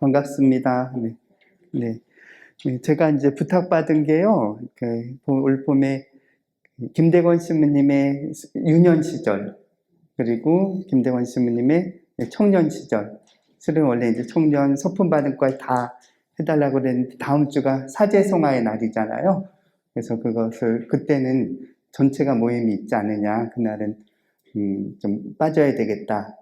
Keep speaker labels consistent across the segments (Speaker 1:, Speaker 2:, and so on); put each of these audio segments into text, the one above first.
Speaker 1: 반갑습니다. 네. 제가 이제 부탁받은 게요, 올 봄에 김대건 신부님의 유년 시절, 그리고 김대건 신부님의 청년 시절, 실은 원래 이제 청년 소품 받은 걸 다 해달라고 그랬는데, 다음 주가 사제송화의 날이잖아요. 그래서 그것을, 그때는 전체가 모임이 있지 않느냐, 그날은 좀 빠져야 되겠다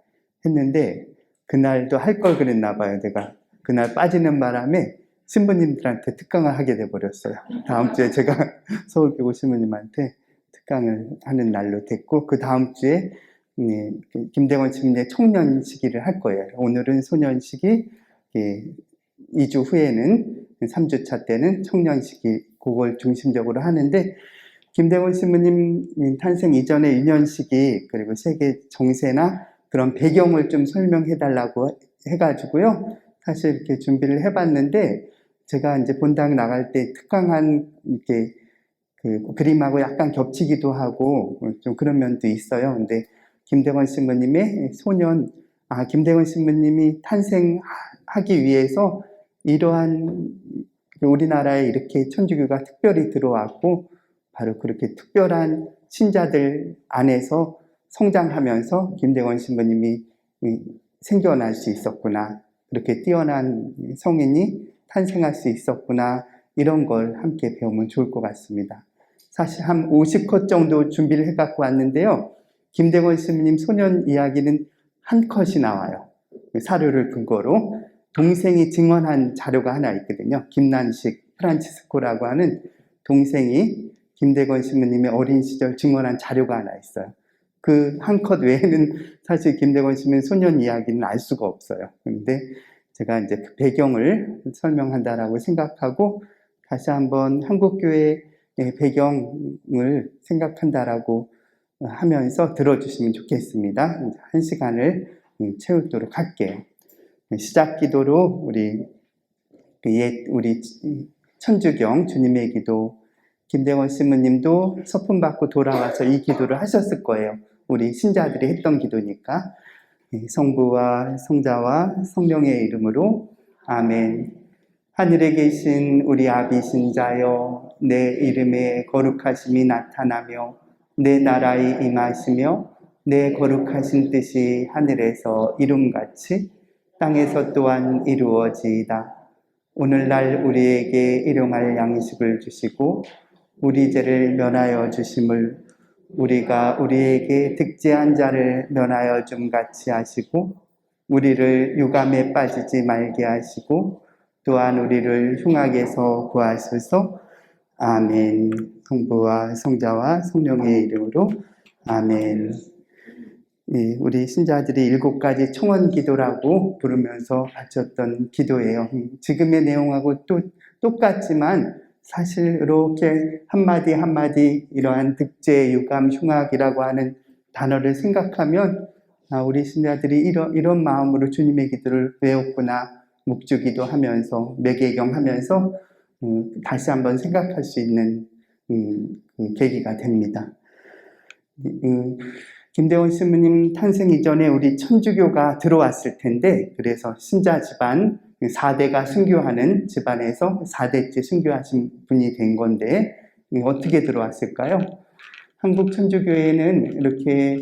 Speaker 1: 했는데, 그날도 할 걸 그랬나 봐요. 내가 그날 빠지는 바람에 신부님들한테 특강을 하게 돼버렸어요. 다음 주에 제가 서울교구 신부님한테 특강을 하는 날로 됐고, 그 다음 주에 김대건 신부님의 청년 시기를 할 거예요. 오늘은 소년 시기, 2주 후에는 3주차 때는 청년 시기, 그걸 중심적으로 하는데, 김대건 신부님 탄생 이전의 유년 시기, 그리고 세계 정세나 그런 배경을 좀 설명해 달라고 해가지고요. 사실 이렇게 준비를 해봤는데, 제가 이제 본당 나갈 때 특강한 이렇게 그림하고 약간 겹치기도 하고 좀 그런 면도 있어요. 근데 김대건 신부님의 김대건 신부님이 탄생하기 위해서 이러한 우리나라에 이렇게 천주교가 특별히 들어왔고, 바로 그렇게 특별한 신자들 안에서 성장하면서 김대건 신부님이 생겨날 수 있었구나, 그렇게 뛰어난 성인이 탄생할 수 있었구나, 이런 걸 함께 배우면 좋을 것 같습니다. 사실 한 50컷 정도 준비를 해갖고 왔는데요, 김대건 신부님 소년 이야기는 한 컷이 나와요. 사료를 근거로 동생이 증언한 자료가 하나 있거든요. 김난식 프란치스코라고 하는 동생이 김대건 신부님의 어린 시절 증언한 자료가 하나 있어요. 그 한 컷 외에는 사실 김대건 신부님 소년 이야기는 알 수가 없어요. 그런데 제가 이제 그 배경을 설명한다라고 생각하고, 다시 한번 한국교회의 배경을 생각한다라고 하면서 들어주시면 좋겠습니다. 한 시간을 채우도록 할게요. 시작 기도로 우리 천주경 주님의 기도, 김대건 신부님도 서품 받고 돌아와서 이 기도를 하셨을 거예요. 우리 신자들이 했던 기도니까. 성부와 성자와 성령의 이름으로 아멘. 하늘에 계신 우리 아비신 자여, 내 이름의 거룩하심이 나타나며 내 나라에 임하시며 내 거룩하신 뜻이 하늘에서 이룬같이 땅에서 또한 이루어지이다. 오늘날 우리에게 일용할 양식을 주시고 우리 죄를 면하여 주심을 우리가 우리에게 득죄한 자를 면하여 줌 같이 하시고, 우리를 유감에 빠지지 말게 하시고 또한 우리를 흉악에서 구하소서. 아멘. 성부와 성자와 성령의 이름으로 아멘. 우리 신자들이 7가지 청원 기도라고 부르면서 바쳤던 기도예요. 지금의 내용하고 또 똑같지만, 사실 이렇게 한마디 한마디 이러한 득죄, 유감, 흉악이라고 하는 단어를 생각하면 우리 신자들이 이런 마음으로 주님의 기도를 외웠구나, 묵주기도 하면서 매개경하면서 다시 한번 생각할 수 있는 계기가 됩니다. 김대건 신부님 탄생 이전에 우리 천주교가 들어왔을 텐데, 그래서 신자 집안 4대가 순교하는 집안에서 4대째 순교하신 분이 된 건데, 어떻게 들어왔을까요? 한국 천주교회는 이렇게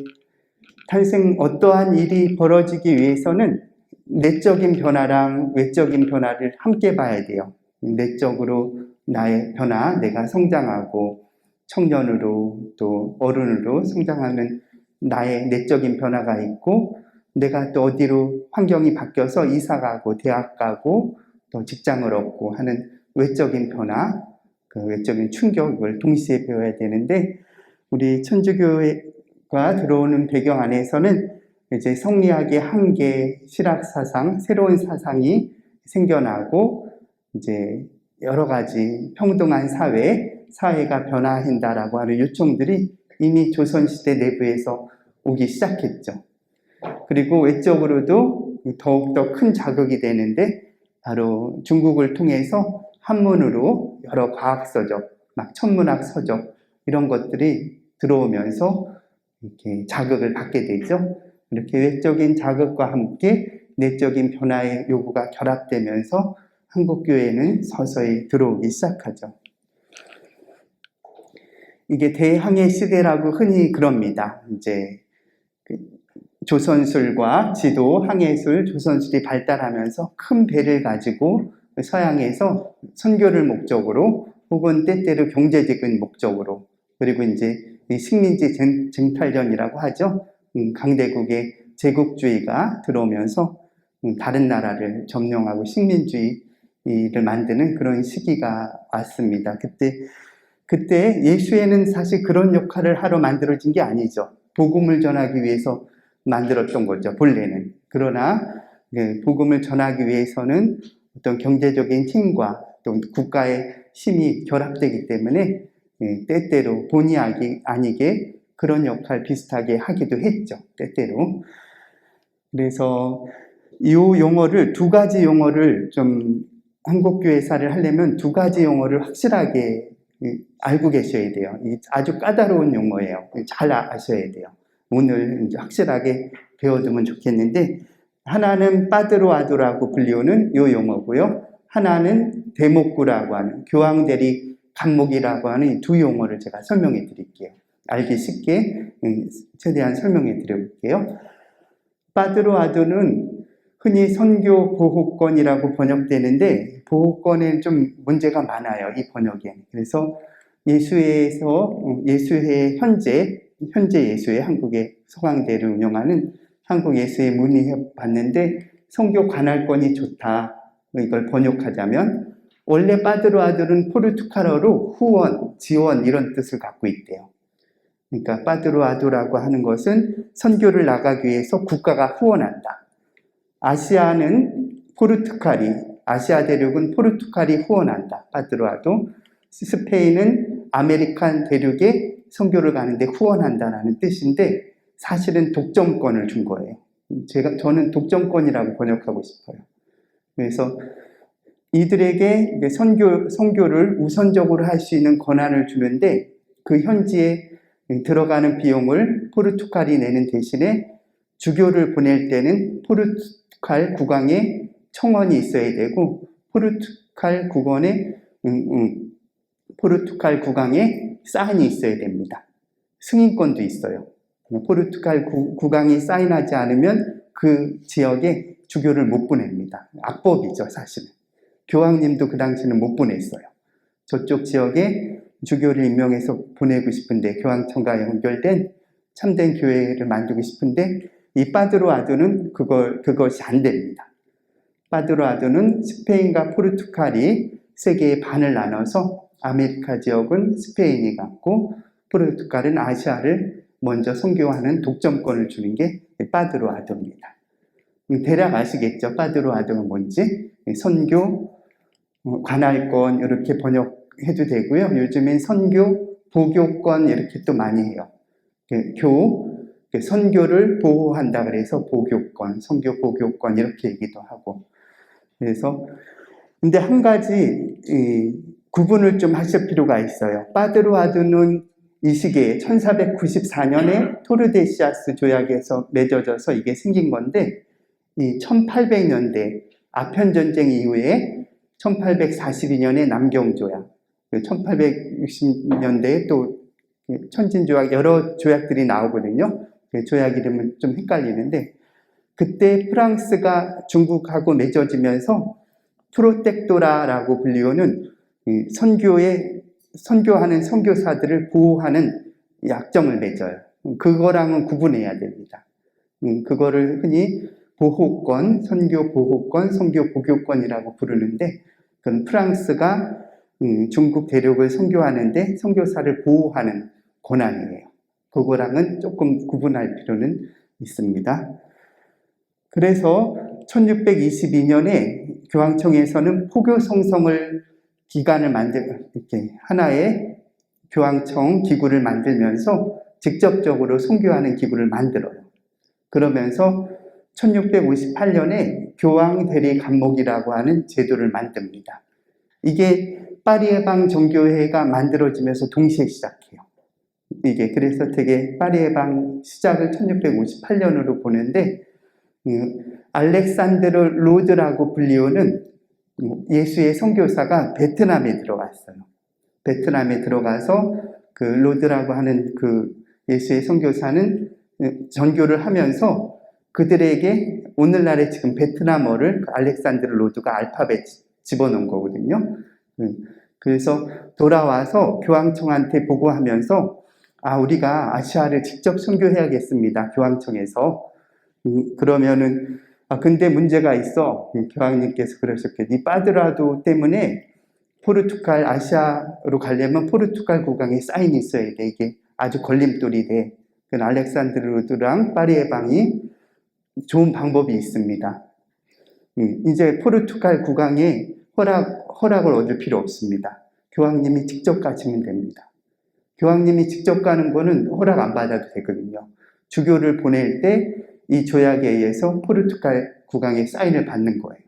Speaker 1: 어떠한 일이 벌어지기 위해서는 내적인 변화랑 외적인 변화를 함께 봐야 돼요. 내적으로 나의 변화, 내가 성장하고 청년으로 또 어른으로 성장하는 나의 내적인 변화가 있고, 내가 또 어디로 환경이 바뀌어서 이사 가고 대학 가고 또 직장을 얻고 하는 외적인 변화, 그 외적인 충격을 동시에 배워야 되는데, 우리 천주교가 들어오는 배경 안에서는 이제 성리학의 한계, 실학 사상, 새로운 사상이 생겨나고, 이제 여러 가지 평등한 사회가 변화한다라고 하는 요청들이 이미 조선시대 내부에서 오기 시작했죠. 그리고 외적으로도 더욱더 큰 자극이 되는데, 바로 중국을 통해서 한문으로 여러 과학서적, 천문학 서적, 이런 것들이 들어오면서 이렇게 자극을 받게 되죠. 이렇게 외적인 자극과 함께 내적인 변화의 요구가 결합되면서 한국교회는 서서히 들어오기 시작하죠. 이게 대항해 시대라고 흔히 그럽니다. 이제 조선술과 지도, 항해술, 조선술이 발달하면서 큰 배를 가지고 서양에서 선교를 목적으로 혹은 때때로 경제적인 목적으로, 그리고 이제 식민지 쟁탈전이라고 하죠. 강대국의 제국주의가 들어오면서 다른 나라를 점령하고 식민주의를 만드는 그런 시기가 왔습니다. 그때 예수회는 사실 그런 역할을 하러 만들어진 게 아니죠. 복음을 전하기 위해서 만들었던 거죠, 본래는. 그러나 복음을 전하기 위해서는 어떤 경제적인 힘과 또 국가의 힘이 결합되기 때문에 때때로 본의 아니게 그런 역할 비슷하게 하기도 했죠, 때때로. 그래서 이 용어를, 두 가지 용어를 좀 한국교회사를 하려면 두 가지 용어를 확실하게 알고 계셔야 돼요. 아주 까다로운 용어예요. 잘 아셔야 돼요. 오늘 이제 확실하게 배워두면 좋겠는데, 하나는 빠드로아도라고 불리우는 이 용어고요. 하나는 대목구라고 하는, 교황대리 감목이라고 하는 이 두 용어를 제가 설명해 드릴게요. 알기 쉽게 최대한 설명해 드려볼게요. 빠드로아도는 흔히 선교 보호권이라고 번역되는데, 보호권에 좀 문제가 많아요, 이 번역에. 그래서 예수회 현재 예수회, 한국의 서강대를 운영하는 한국 예수회 문의해 봤는데, 선교 관할권이 좋다, 이걸 번역하자면, 원래 빠드로아도는 포르투갈어로 후원, 지원 이런 뜻을 갖고 있대요. 그러니까 빠드로아도라고 하는 것은 선교를 나가기 위해서 국가가 후원한다. 아시아 대륙은 포르투갈이 후원한다, 빠드로아도. 스페인은 아메리칸 대륙에 선교를 가는데 후원한다라는 뜻인데, 사실은 독점권을 준 거예요. 저는 독점권이라고 번역하고 싶어요. 그래서 이들에게 선교를 우선적으로 할 수 있는 권한을 주는데, 그 현지에 들어가는 비용을 포르투갈이 내는 대신에 주교를 보낼 때는 포르투갈 국왕의 청원이 있어야 되고, 포르투갈 국왕의 사인이 있어야 됩니다. 승인권도 있어요. 포르투갈 국왕이 사인하지 않으면 그 지역에 주교를 못 보냅니다. 악법이죠, 사실은. 교황님도 그 당시는 못 보냈어요. 저쪽 지역에 주교를 임명해서 보내고 싶은데, 교황청과 연결된 참된 교회를 만들고 싶은데, 이 빠드로아도는 그것이 안 됩니다. 빠드로아도는 스페인과 포르투갈이 세계의 반을 나눠서 아메리카 지역은 스페인이 갖고 포르투갈은 아시아를 먼저 선교하는 독점권을 주는 게 빠드로아도입니다. 대략 아시겠죠? 빠드로아도가 뭔지. 선교, 관할권 이렇게 번역해도 되고요. 요즘엔 선교, 보교권 이렇게 또 많이 해요. 선교를 보호한다 그래서 보교권, 선교 보교권 이렇게 얘기도 하고. 그래서 근데 한 가지 구분을 좀 하실 필요가 있어요. 빠드로아도는 이 시기에 1494년에 토르데시아스 조약에서 맺어져서 이게 생긴 건데, 이 1800년대 아편전쟁 이후에 1842년에 남경조약, 1860년대에 또 천진조약, 여러 조약들이 나오거든요. 조약 이름은 좀 헷갈리는데, 그때 프랑스가 중국하고 맺어지면서 프로텍토라라고 불리우는 선교하는 선교사들을 보호하는 약정을 맺어요. 그거랑은 구분해야 됩니다. 그거를 흔히 보호권, 선교 보호권, 선교 보교권이라고 부르는데, 그건 프랑스가 중국 대륙을 선교하는데 선교사를 보호하는 권한이에요. 그거랑은 조금 구분할 필요는 있습니다. 그래서 1622년에 교황청에서는 포교 성성을 기관을 이렇게 하나의 교황청 기구를 만들면서 직접적으로 선교하는 기구를 만들어요. 그러면서 1658년에 교황 대리 감목이라고 하는 제도를 만듭니다. 이게 파리예방 정교회가 만들어지면서 동시에 시작해요. 그래서 되게 파리예방 시작을 1658년으로 보는데, 알렉산드르 로드라고 불리우는 예수의 선교사가 베트남에 들어갔어요. 베트남에 들어가서 그 로드라고 하는 그 예수의 선교사는 전교를 하면서 그들에게 오늘날의 지금 베트남어를 알렉산드르 로드가 알파벳 집어넣은 거거든요. 그래서 돌아와서 교황청한테 보고하면서 우리가 아시아를 직접 선교해야겠습니다. 교황청에서. 그러면은 근데 문제가 있어. 교황님께서 그러셨겠지. 이 빠드라도 때문에 포르투갈 아시아로 가려면 포르투갈 국왕에 사인이 있어야 돼. 이게 아주 걸림돌이 돼. 그 알렉산드르 로드랑 파리에방이 좋은 방법이 있습니다. 이제 포르투갈 국왕의 허락을 얻을 필요 없습니다. 교황님이 직접 가시면 됩니다. 교황님이 직접 가는 거는 허락 안 받아도 되거든요. 주교를 보낼 때 이 조약에 의해서 포르투갈 국왕의 사인을 받는 거예요.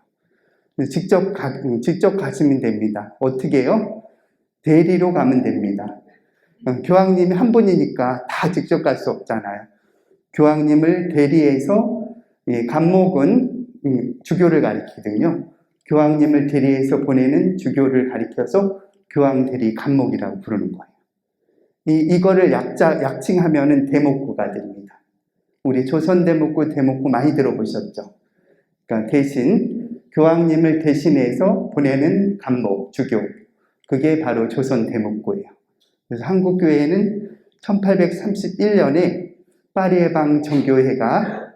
Speaker 1: 직접 가시면 됩니다. 어떻게 해요? 대리로 가면 됩니다. 교황님이 한 분이니까 다 직접 갈 수 없잖아요. 교황님을 대리해서, 간목은 주교를 가리키거든요. 교황님을 대리해서 보내는 주교를 가리켜서 교황 대리 간목이라고 부르는 거예요. 이거를 약칭하면은 대목구가 됩니다. 우리 조선 대목구 많이 들어보셨죠? 그러니까 대신 교황님을 대신해서 보내는 간목, 주교. 그게 바로 조선 대목구예요. 그래서 한국교회는 1831년에 파리에방 정교회가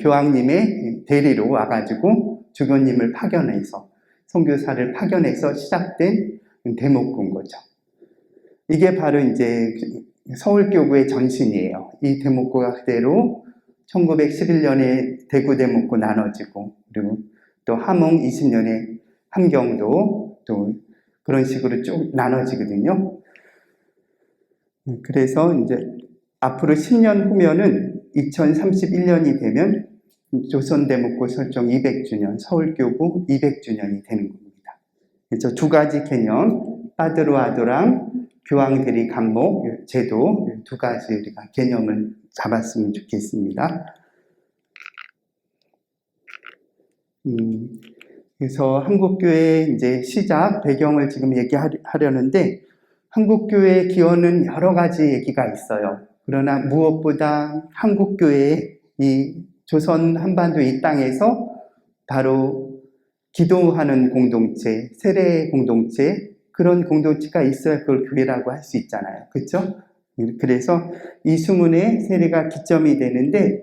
Speaker 1: 교황님의 대리로 와가지고 주교님을 파견해서, 선교사를 파견해서 시작된 대목구인 거죠. 이게 바로 이제 서울교구의 전신이에요. 이 대목구가 그대로 1911년에 대구 대목구 나눠지고, 그리고 또 함흥 20년에 함경도 또 그런 식으로 쭉 나눠지거든요. 그래서 이제 앞으로 10년 후면은 2031년이 되면 조선 대목구 설정 200주년, 서울교구 200주년이 되는 겁니다. 그래서 두 가지 개념, 파드로아도랑 교황 대리 간목 제도 두 가지 우리가 개념을 잡았으면 좋겠습니다. 그래서 한국교회 이제 시작 배경을 지금 얘기하려는데, 한국교회의 기원은 여러 가지 얘기가 있어요. 그러나 무엇보다 한국교회의 이 조선 한반도 이 땅에서 바로 기도하는 공동체, 세례 공동체, 그런 공동체가 있어야 그걸 교회라고 할 수 있잖아요. 그렇죠? 그래서 이수문의 세례가 기점이 되는데,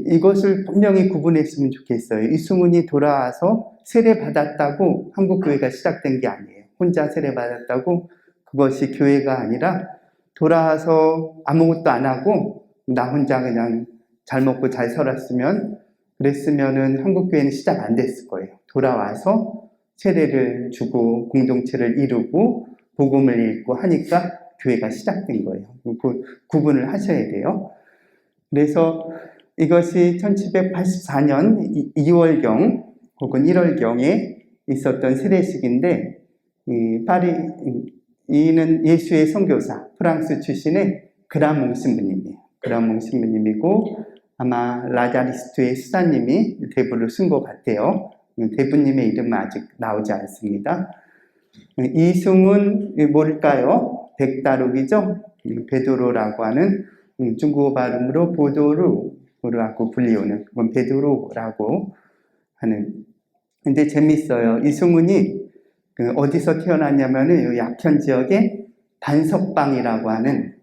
Speaker 1: 이것을 분명히 구분했으면 좋겠어요. 이수문이 돌아와서 세례받았다고 한국교회가 시작된 게 아니에요. 혼자 세례받았다고 그것이 교회가 아니라, 돌아와서 아무것도 안 하고 나 혼자 그냥 잘 먹고 잘 살았으면, 그랬으면은 한국교회는 시작 안 됐을 거예요. 돌아와서 세례를 주고 공동체를 이루고 복음을 읽고 하니까 교회가 시작된 거예요. 그 구분을 하셔야 돼요. 그래서 이것이 1784년 2월경 혹은 1월경에 있었던 세례식인데, 이는 예수의 선교사, 프랑스 출신의 그라몽 신부님이에요. 그라몽 신부님이고, 아마 라자리스트의 수사님이 대부를 쓴 것 같아요. 대부님의 이름은 아직 나오지 않습니다. 이승은 뭘까요? 백다룩이죠? 베드로라고 하는 중국어 발음으로 보도루라고 불리우는, 그건 베드로라고 하는. 근데 재밌어요. 이승훈이 어디서 태어났냐면은 이 약현 지역의 반석방이라고 하는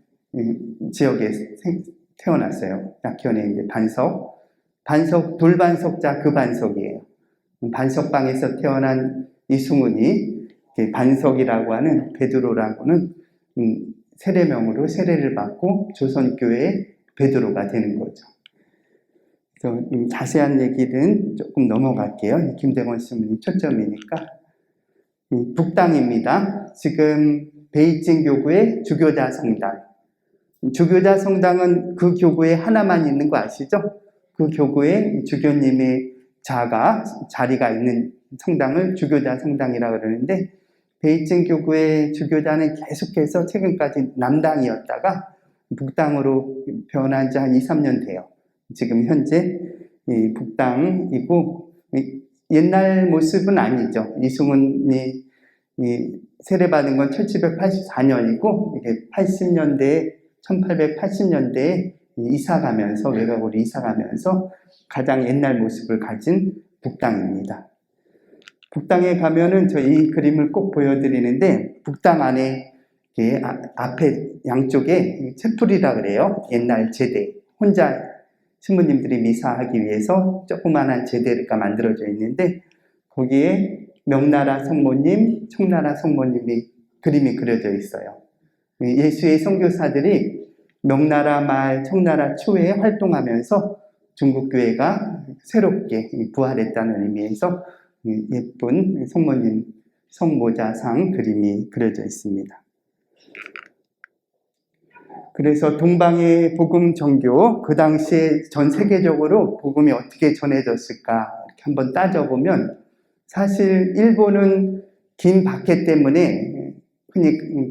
Speaker 1: 지역에 태어났어요. 약현의 이제 반석, 돌반석자 그 반석이에요. 반석방에서 태어난 이승훈이 반석이라고 하는 베드로라고는 세례명으로 세례를 받고 조선교회의 베드로가 되는 거죠. 그래서 자세한 얘기는 조금 넘어갈게요. 김대건 신부님 초점이니까. 북당입니다. 지금 베이징 교구의 주교자 성당. 주교자 성당은 그 교구에 하나만 있는 거 아시죠? 그 교구에 주교님의 자리가 있는 성당을 주교자 성당이라고 그러는데, 베이징 교구의 주교자는 계속해서 최근까지 남당이었다가 북당으로 변한 지 한 2, 3년 돼요. 지금 현재 이 북당이고, 옛날 모습은 아니죠. 이승훈이 세례받은 건 1784년이고, 이게 1880년대에 이사 가면서, 외곽으로 이사 가면서 가장 옛날 모습을 가진 북당입니다. 북당에 가면은 저 이 그림을 꼭 보여드리는데, 북당 안에 앞에 양쪽에 채플이라 그래요. 옛날 제대. 혼자 신부님들이 미사하기 위해서 조그만한 제대가 만들어져 있는데, 거기에 명나라 성모님, 청나라 성모님이 그림이 그려져 있어요. 예수의 선교사들이 명나라 말, 청나라 초에 활동하면서 중국교회가 새롭게 부활했다는 의미에서 예쁜 성모님 성모자상 그림이 그려져 있습니다. 그래서 동방의 복음 전교, 그 당시에 전 세계적으로 복음이 어떻게 전해졌을까 이렇게 한번 따져보면, 사실 일본은 긴 박해 때문에 흔히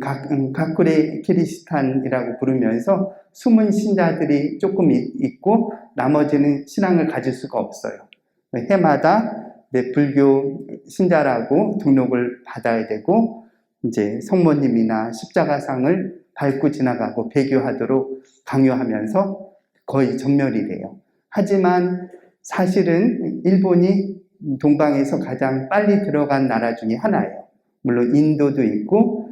Speaker 1: 가쿠레 키리스탄이라고 부르면서 숨은 신자들이 조금 있고 나머지는 신앙을 가질 수가 없어요. 해마다 불교 신자라고 등록을 받아야 되고, 이제 성모님이나 십자가상을 밟고 지나가고 배교하도록 강요하면서 거의 전멸이 돼요. 하지만 사실은 일본이 동방에서 가장 빨리 들어간 나라 중에 하나예요. 물론 인도도 있고,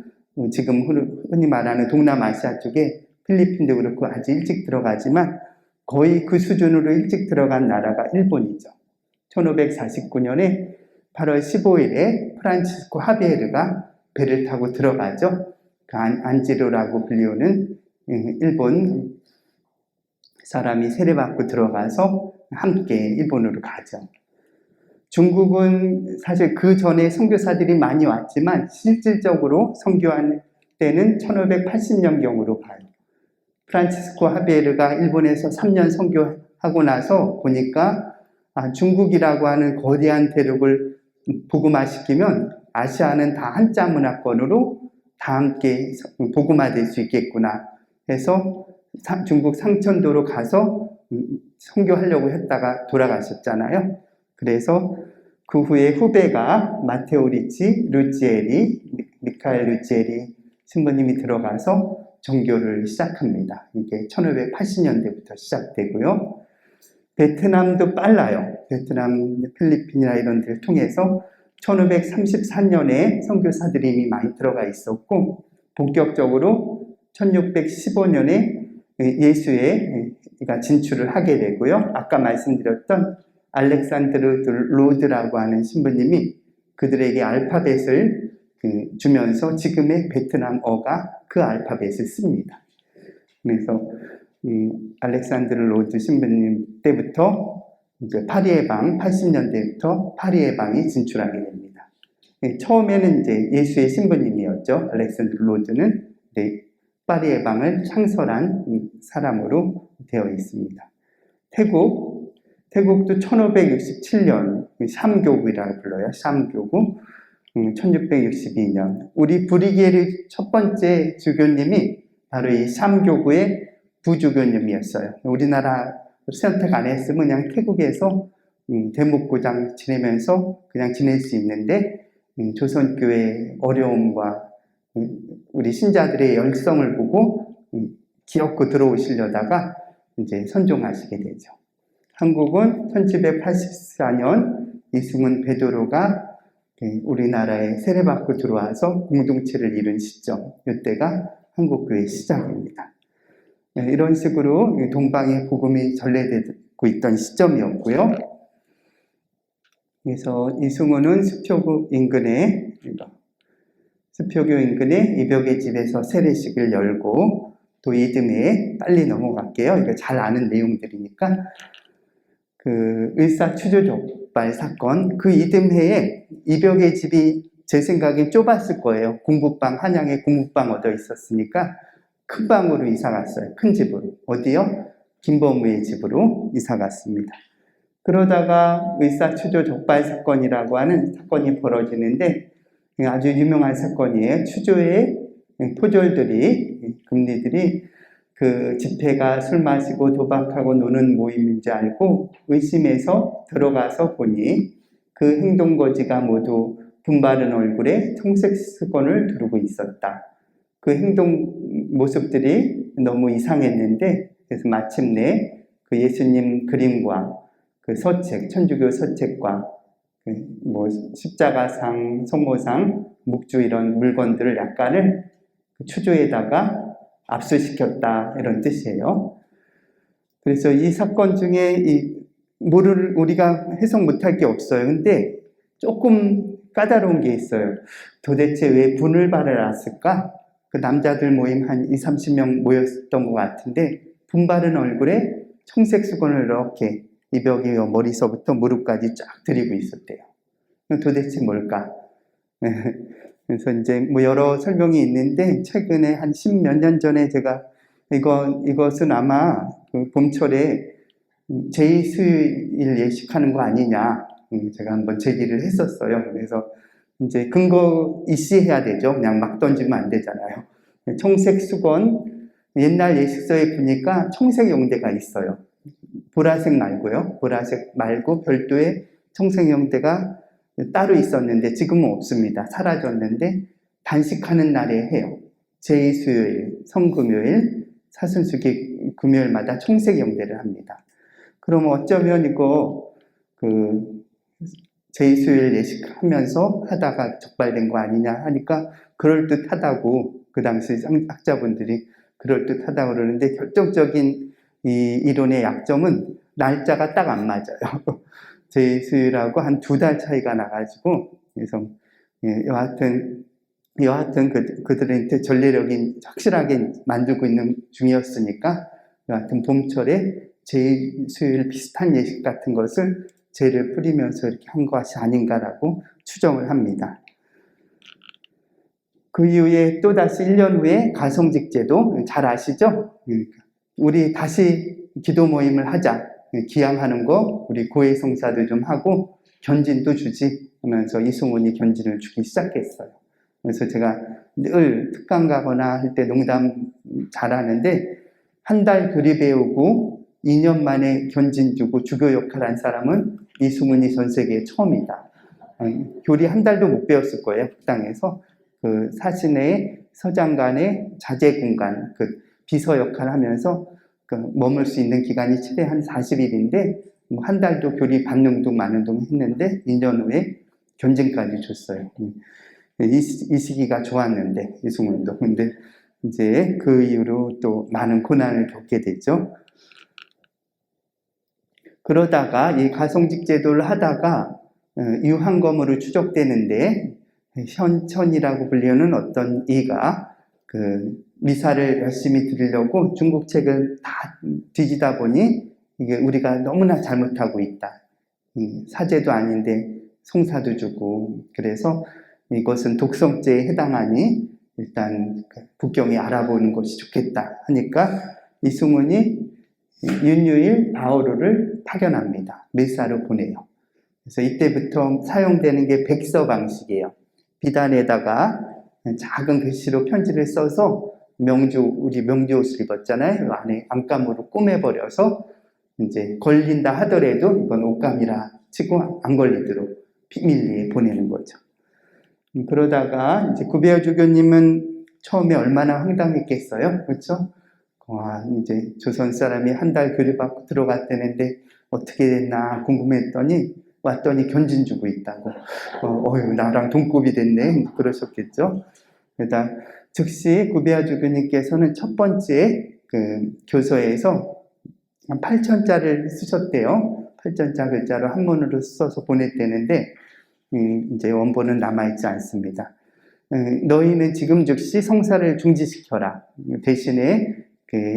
Speaker 1: 지금 흔히 말하는 동남아시아 쪽에 필리핀도 그렇고 아주 일찍 들어가지만, 거의 그 수준으로 일찍 들어간 나라가 일본이죠. 1549년에 8월 15일에 프란치스코 하비에르가 배를 타고 들어가죠. 그 안지로라고 불리우는 일본 사람이 세례받고 들어가서 함께 일본으로 가죠. 중국은 사실 그 전에 선교사들이 많이 왔지만 실질적으로 선교한 때는 1580년경으로 봐요. 프란치스코 하비에르가 일본에서 3년 선교하고 나서 보니까 중국이라고 하는 거대한 대륙을 복음화시키면 아시아는 다 한자 문화권으로 다 함께 복음화될 수 있겠구나 해서 중국 상천도로 가서 선교하려고 했다가 돌아가셨잖아요. 그래서 그 후에 후배가 마테오 리치, 미카엘 루치에리 신부님이 들어가서 정교를 시작합니다. 이게 1580년대부터 시작되고요. 베트남도 빨라요. 베트남, 필리핀이나 이런 데를 통해서 1534년에 선교사들이 이미 많이 들어가 있었고, 본격적으로 1615년에 예수가 진출을 하게 되고요. 아까 말씀드렸던 알렉산드르 로드라고 하는 신부님이 그들에게 알파벳을 주면서 지금의 베트남어가 그 알파벳을 씁니다. 그래서 알렉산드르 로드 신부님 때부터 이제 파리의 방, 80년대부터 파리의 방이 진출하게 됩니다. 처음에는 이제 예수의 신부님이었죠. 알렉산드르 로드는 파리의 방을 창설한 사람으로 되어 있습니다. 태국도 1567년 샴교구라고 불러요. 샴교구. 1662년 우리 브리게르 첫 번째 주교님이 바로 이 샴교구의 부주교님이었어요. 우리나라 선택 안 했으면 그냥 태국에서 대목고장 지내면서 그냥 지낼 수 있는데, 조선교회의 어려움과 우리 신자들의 열성을 보고 기어코 들어오시려다가 이제 선종하시게 되죠. 한국은 1784년 이승훈 베드로가 우리나라에 세례받고 들어와서 공동체를 이룬 시점, 이때가 한국교회 시작입니다. 이런 식으로 동방의 복음이 전래되고 있던 시점이었고요. 그래서 이승훈은 수표교 인근의 이벽의 집에서 세례식을 열고, 또 이듬해에 빨리 넘어갈게요. 이거 잘 아는 내용들이니까 그 을사추조족발 사건, 그 이듬해에 이벽의 집이 제 생각엔 좁았을 거예요. 공부방, 한양에 공부방 얻어 있었으니까 큰 방으로 이사 갔어요. 큰 집으로. 어디요? 김범우의 집으로 이사 갔습니다. 그러다가 을사추조족발 사건이라고 하는 사건이 벌어지는데, 아주 유명한 사건이에요. 추조의 포졸들이, 금리들이 그 집회가 술 마시고 도박하고 노는 모임인 줄 알고 의심해서 들어가서 보니 그 행동거지가 모두 분바른 얼굴에 청색 수건을 두르고 있었다. 그 행동 모습들이 너무 이상했는데, 그래서 마침내 그 예수님 그림과 그 서책, 천주교 서책과 뭐 십자가상, 성모상, 묵주 이런 물건들을 약간을 추조에다가 압수시켰다, 이런 뜻이에요. 그래서 이 사건 중에 우리가 해석 못할 게 없어요. 근데 조금 까다로운 게 있어요. 도대체 왜 분을 발해놨을까? 그 남자들 모임 한 20, 30명 모였던 것 같은데 분 바른 얼굴에 청색 수건을 이렇게 이 벽에 머리서부터 무릎까지 쫙 들이고 있었대요. 도대체 뭘까? 그래서 이제 뭐 여러 설명이 있는데 최근에 한 10몇 년 전에 제가 이것은 아마 그 봄철에 제2수일 예식하는 거 아니냐 제가 한번 제기를 했었어요. 그래서 이제 근거 이시해야 되죠. 그냥 막 던지면 안 되잖아요. 청색 수건, 옛날 예식서에 보니까 청색 용대가 있어요. 보라색 말고요. 보라색 말고 별도의 청색 용대가 따로 있었는데 지금은 없습니다. 사라졌는데 단식하는 날에 해요. 제2수요일, 성금요일, 사순수기 금요일마다 청색 용대를 합니다. 그럼 어쩌면 이거 제2수요일 예식하면서 하다가 적발된 거 아니냐 하니까 그럴듯하다고 그 당시 학자분들이 그럴듯하다고 그러는데 결정적인 이 이론의 약점은 날짜가 딱 안 맞아요. 제2수요일하고 한 2달 차이가 나가지고 그래서 여하튼 그들한테 전례력이 확실하게 만들고 있는 중이었으니까 여하튼 봄철에 제2수요일 비슷한 예식 같은 것을 재를 뿌리면서 이렇게 한 것이 아닌가라고 추정을 합니다. 그 이후에 또다시 1년 후에 가성직제도 잘 아시죠? 우리 다시 기도 모임을 하자. 기양하는 거 우리 고해 성사도 좀 하고 견진도 주지 하면서 이승훈이 견진을 주기 시작했어요. 그래서 제가 늘 특강 가거나 할 때 농담 잘하는데 한 달 교리 배우고 2년 만에 견진 주고 주교 역할을 한 사람은 이승훈이 전 세계에 처음이다. 교리 한 달도 못 배웠을 거예요. 북당에서 그 사신의 서장간의 자제 공간 그 비서 역할을 하면서 머물 수 있는 기간이 최대 한 40일인데 한 달도 교리 받는 둥 마는 둥 했는데 2년 후에 견진까지 줬어요. 이 시기가 좋았는데 이승훈도 근데 이제 그 이후로 또 많은 고난을 겪게 됐죠. 그러다가 이 가성직 제도를 하다가 유한검으로 추적되는데 현천이라고 불리는 어떤 이가 그 미사를 열심히 드리려고 중국 책을 다 뒤지다 보니 이게 우리가 너무나 잘못하고 있다. 사제도 아닌데 송사도 주고 그래서 이것은 독성죄에 해당하니 일단 북경이 알아보는 것이 좋겠다 하니까 이승훈이 윤유일, 바오루를 파견합니다. 밀사로 보내요. 그래서 이때부터 사용되는 게 백서 방식이에요. 비단에다가 작은 글씨로 편지를 써서 우리 명주 옷을 입었잖아요. 그 안에 안감으로 꼬매버려서 이제 걸린다 하더라도 이건 옷감이라 치고 안 걸리도록 비밀리에 보내는 거죠. 그러다가 이제 구배어 주교님은 처음에 얼마나 황당했겠어요, 그렇죠? 이제 조선 사람이 한 달 교류받고 들어갔다는데 어떻게 됐나 궁금했더니 왔더니 견진 주고 있다고. 나랑 동급이 됐네. 그러셨겠죠. 그러다 즉시 구배아 주교님께서는 첫 번째 그 교서에서 한 8천자를 쓰셨대요. 8천자 글자로 한문으로 써서 보냈대는데 이제 원본은 남아있지 않습니다. 너희는 지금 즉시 성사를 중지시켜라. 대신에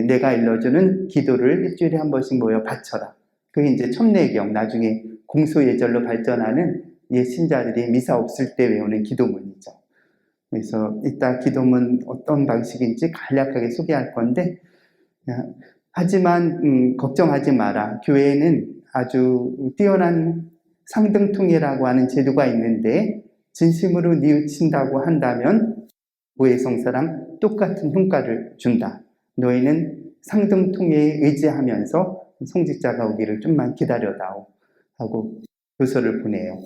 Speaker 1: 내가 일러주는 기도를 일주일에 한 번씩 모여 바쳐라. 그게 이제 첨례경, 나중에 공소예절로 발전하는 옛 신자들이 미사 없을 때 외우는 기도문이죠. 그래서 이따 기도문 어떤 방식인지 간략하게 소개할 건데, 하지만 걱정하지 마라. 교회에는 아주 뛰어난 상등통이라고 하는 제도가 있는데 진심으로 뉘우친다고 한다면 고해성사랑 똑같은 효과를 준다. 너희는 상등통에 의지하면서 송직자가 오기를 좀만 기다려다오 하고 교서를 보내요.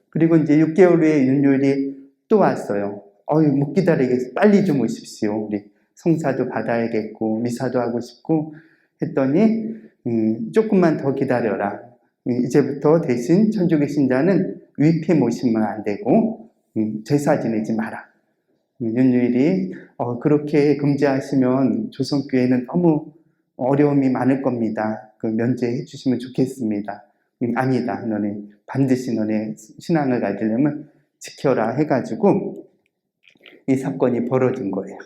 Speaker 1: 그리고 이제 6개월 후에 윤율이 또 왔어요. 못 기다리겠어. 빨리 좀 오십시오. 우리 성사도 받아야겠고 미사도 하고 싶고 했더니 조금만 더 기다려라. 이제부터 대신 천주교 신자는 위패 모시면 안 되고 제사 지내지 마라. 윤율이 그렇게 금지하시면 조선교회는 너무 어려움이 많을 겁니다. 면제해 주시면 좋겠습니다. 아니다. 너네 반드시 너네 신앙을 가지려면 지켜라 해가지고 이 사건이 벌어진 거예요.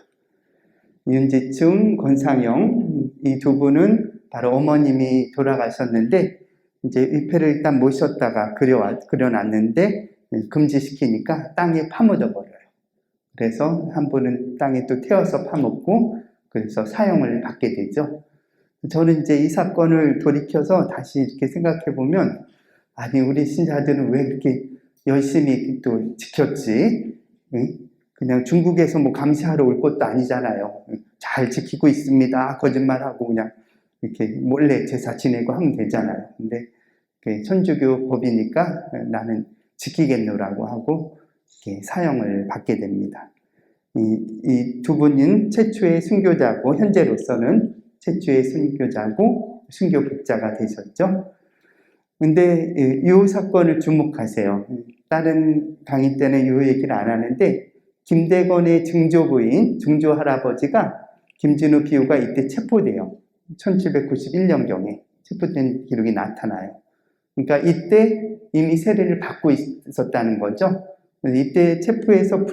Speaker 1: 윤지충, 권상영 이 두 분은 바로 어머님이 돌아가셨는데 이제 위패를 일단 모셨다가 그려놨는데 금지시키니까 땅에 파묻어 버려요. 그래서 한 분은 땅에 또 태워서 파묻고 그래서 사형을 받게 되죠. 저는 이제 이 사건을 돌이켜서 다시 이렇게 생각해 보면 아니 우리 신자들은 왜 이렇게 열심히 또 지켰지? 그냥 중국에서 뭐 감시하러 올 것도 아니잖아요. 잘 지키고 있습니다. 거짓말하고 그냥 이렇게 몰래 제사 지내고 하면 되잖아요. 근데 천주교 법이니까 나는 지키겠노라고 하고 이렇게 사형을 받게 됩니다. 이 두 분은 최초의 순교자고 현재로서는 최초의 순교자고 순교복자가 되셨죠. 근데 이 사건을 주목하세요. 다른 강의 때는 이 얘기를 안 하는데 김대건의 증조부인 증조할아버지가 김진우 비후가 이때 체포돼요. 1791년경에 체포된 기록이 나타나요. 그러니까 이때 이미 세례를 받고 있었다는 거죠. 이때 체포해서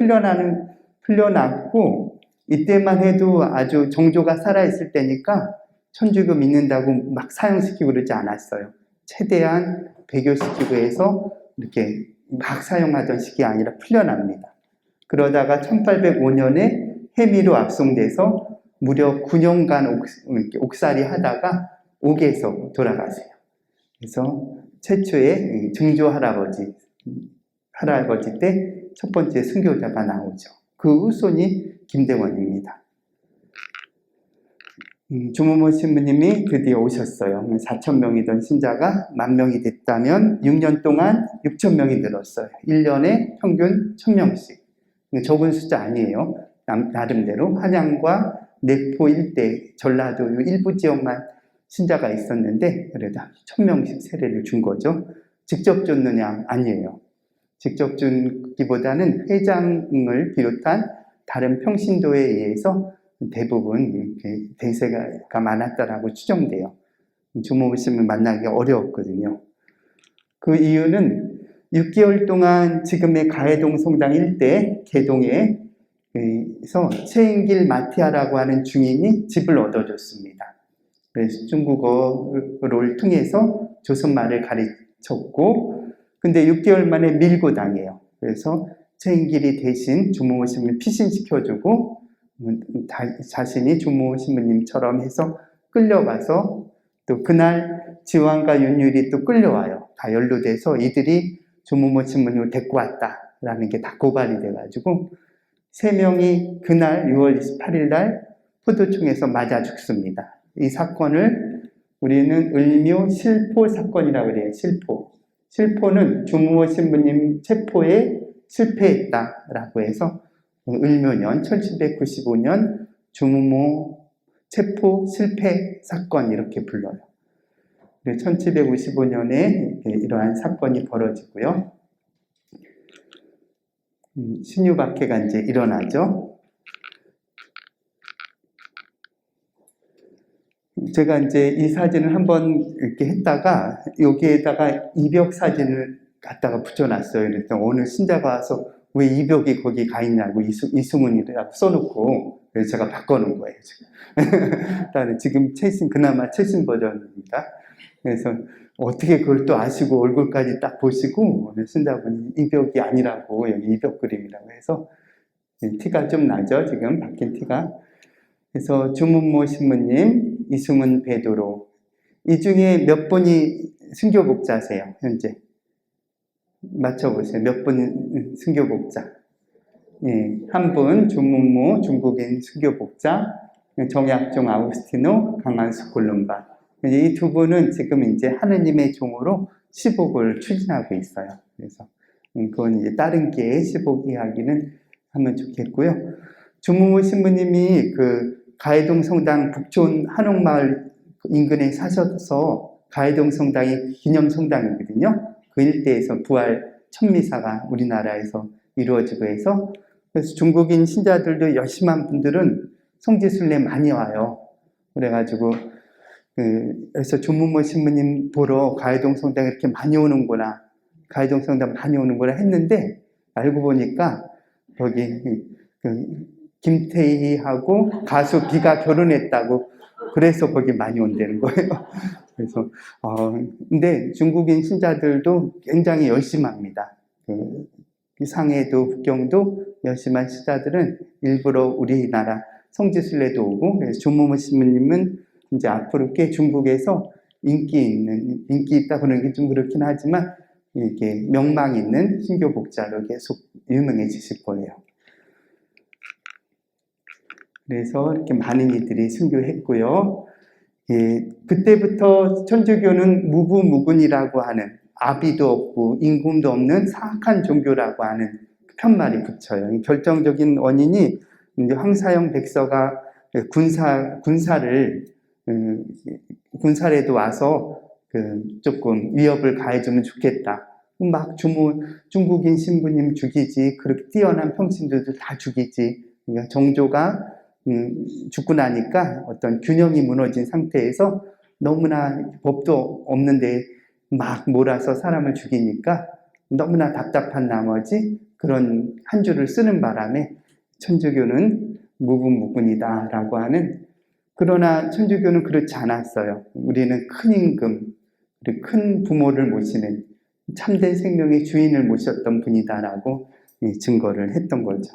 Speaker 1: 풀려났고 이때만 해도 아주 정조가 살아있을 때니까 천주교 믿는다고 막 사형시키고 그러지 않았어요. 최대한 배교시키고 해서 이렇게 막 사용하던 시기 아니라 풀려납니다. 그러다가 1805년에 해미로 압송돼서 무려 9년간 옥살이 하다가 옥에서 돌아가세요. 그래서 최초의 증조 할아버지 때 첫 번째 순교자가 나오죠. 그 후손이 김대원입니다. 주무모 신부님이 드디어 오셨어요. 4,000명이던 신자가 10,000명이 됐다면 6년 동안 6,000명이 늘었어요. 1년에 평균 1,000명씩. 적은 숫자 아니에요. 나름대로 한양과 내포 일대, 전라도 일부 지역만 신자가 있었는데 그래도 1,000명씩 세례를 준 거죠. 직접 줬느냐? 아니에요. 직접 준기보다는 회장을 비롯한 다른 평신도에 의해서 대부분 대세가 많았다라고 추정돼요. 주무모 신부 만나기가 어려웠거든요. 그 이유는 6개월 동안 지금의 가해동 성당 일대 개동에서 최인길 마티아라고 하는 중인이 집을 얻어줬습니다. 그래서 중국어를 통해서 조선말을 가르쳤고 근데 6개월 만에 밀고 당해요. 그래서 최인길이 대신 주무모 신부를 피신시켜주고 자신이 주무모 신부님처럼 해서 끌려가서 또 그날 지왕과 윤율이 또 끌려와요. 다 연루돼서 이들이 주무모 신부님을 데리고 왔다라는 게 다 고발이 돼가지고 3명이 그날 6월 28일 날 포도청에서 맞아 죽습니다. 이 사건을 우리는 을묘 실포 사건이라고 그래요. 실포는 주무모 신부님 체포에 실패했다라고 해서 을묘년 1795년 주무모 체포 실패 사건 이렇게 불러요. 1755년에 이러한 사건이 벌어지고요. 신유박해가 이제 일어나죠. 제가 이제 이 사진을 한번 이렇게 했다가 여기에다가 이벽 사진을 갖다가 붙여놨어요. 그랬더니 어느 신자가 와서 왜 이벽이 거기 가 있냐고 이수문이라고 써놓고 그래서 제가 바꿔놓은 거예요. 지금 그나마 최신 버전입니다. 그래서 어떻게 그걸 또 아시고 얼굴까지 딱 보시고 신자분이 이벽이 아니라고 여기 이벽 그림이라고 해서 티가 좀 나죠. 지금 바뀐 티가. 그래서 주무모 신부님, 이승훈 베드로 이 중에 몇 분이 순교복자세요? 현재 맞춰보세요. 몇 분 순교복자? 한 분 주무모 중국인 순교복자, 정약종 아우구스티노, 강만수 콜룸바. 이 두 분은 지금 이제 하느님의 종으로 시복을 추진하고 있어요. 그래서 그건 이제 다른 기회에 시복 이야기는 하면 좋겠고요. 주무무 신부님이 그 가해동 성당 북촌 한옥마을 인근에 사셔서 가해동 성당이 기념 성당이거든요. 그 일대에서 부활 천미사가 우리나라에서 이루어지고 해서 그래서 중국인 신자들도 열심한 분들은 성지순례 많이 와요. 그래가지고 그래서 주무무 신부님 보러 가해동 성당에 이렇게 많이 오는구나, 가해동 성당 많이 오는구나 했는데 알고 보니까 거기 김태희하고 가수 비가 결혼했다고 그래서 거기 많이 온다는 거예요. 그래서 근데 중국인 신자들도 굉장히 열심합니다. 상해도 북경도 열심한 신자들은 일부러 우리나라 성지순례도 오고, 그래서 주무무 신부님은 이제 앞으로 꽤 중국에서 인기 있다 그러는 게 좀 그렇긴 하지만 이렇게 명망 있는 신교 복자로 계속 유명해지실 거예요. 그래서 이렇게 많은 이들이 순교했고요. 예, 그때부터 천주교는 무부무근이라고 하는, 아비도 없고 임금도 없는 사악한 종교라고 하는 편말이 붙여요. 결정적인 원인이 이제 황사영 백서가 군사라도 와서 조금 위협을 가해주면 좋겠다. 막 중국인 신부님 죽이지, 그렇게 뛰어난 평신도들 다 죽이지. 그러니까 정조가 죽고 나니까 어떤 균형이 무너진 상태에서 너무나 법도 없는데 막 몰아서 사람을 죽이니까 너무나 답답한 나머지 그런 한 줄을 쓰는 바람에 천주교는 무분무근이다라고 하는, 그러나 천주교는 그렇지 않았어요. 우리는 큰 임금, 그리고 큰 부모를 모시는 참된 생명의 주인을 모셨던 분이다라고 증거를 했던 거죠.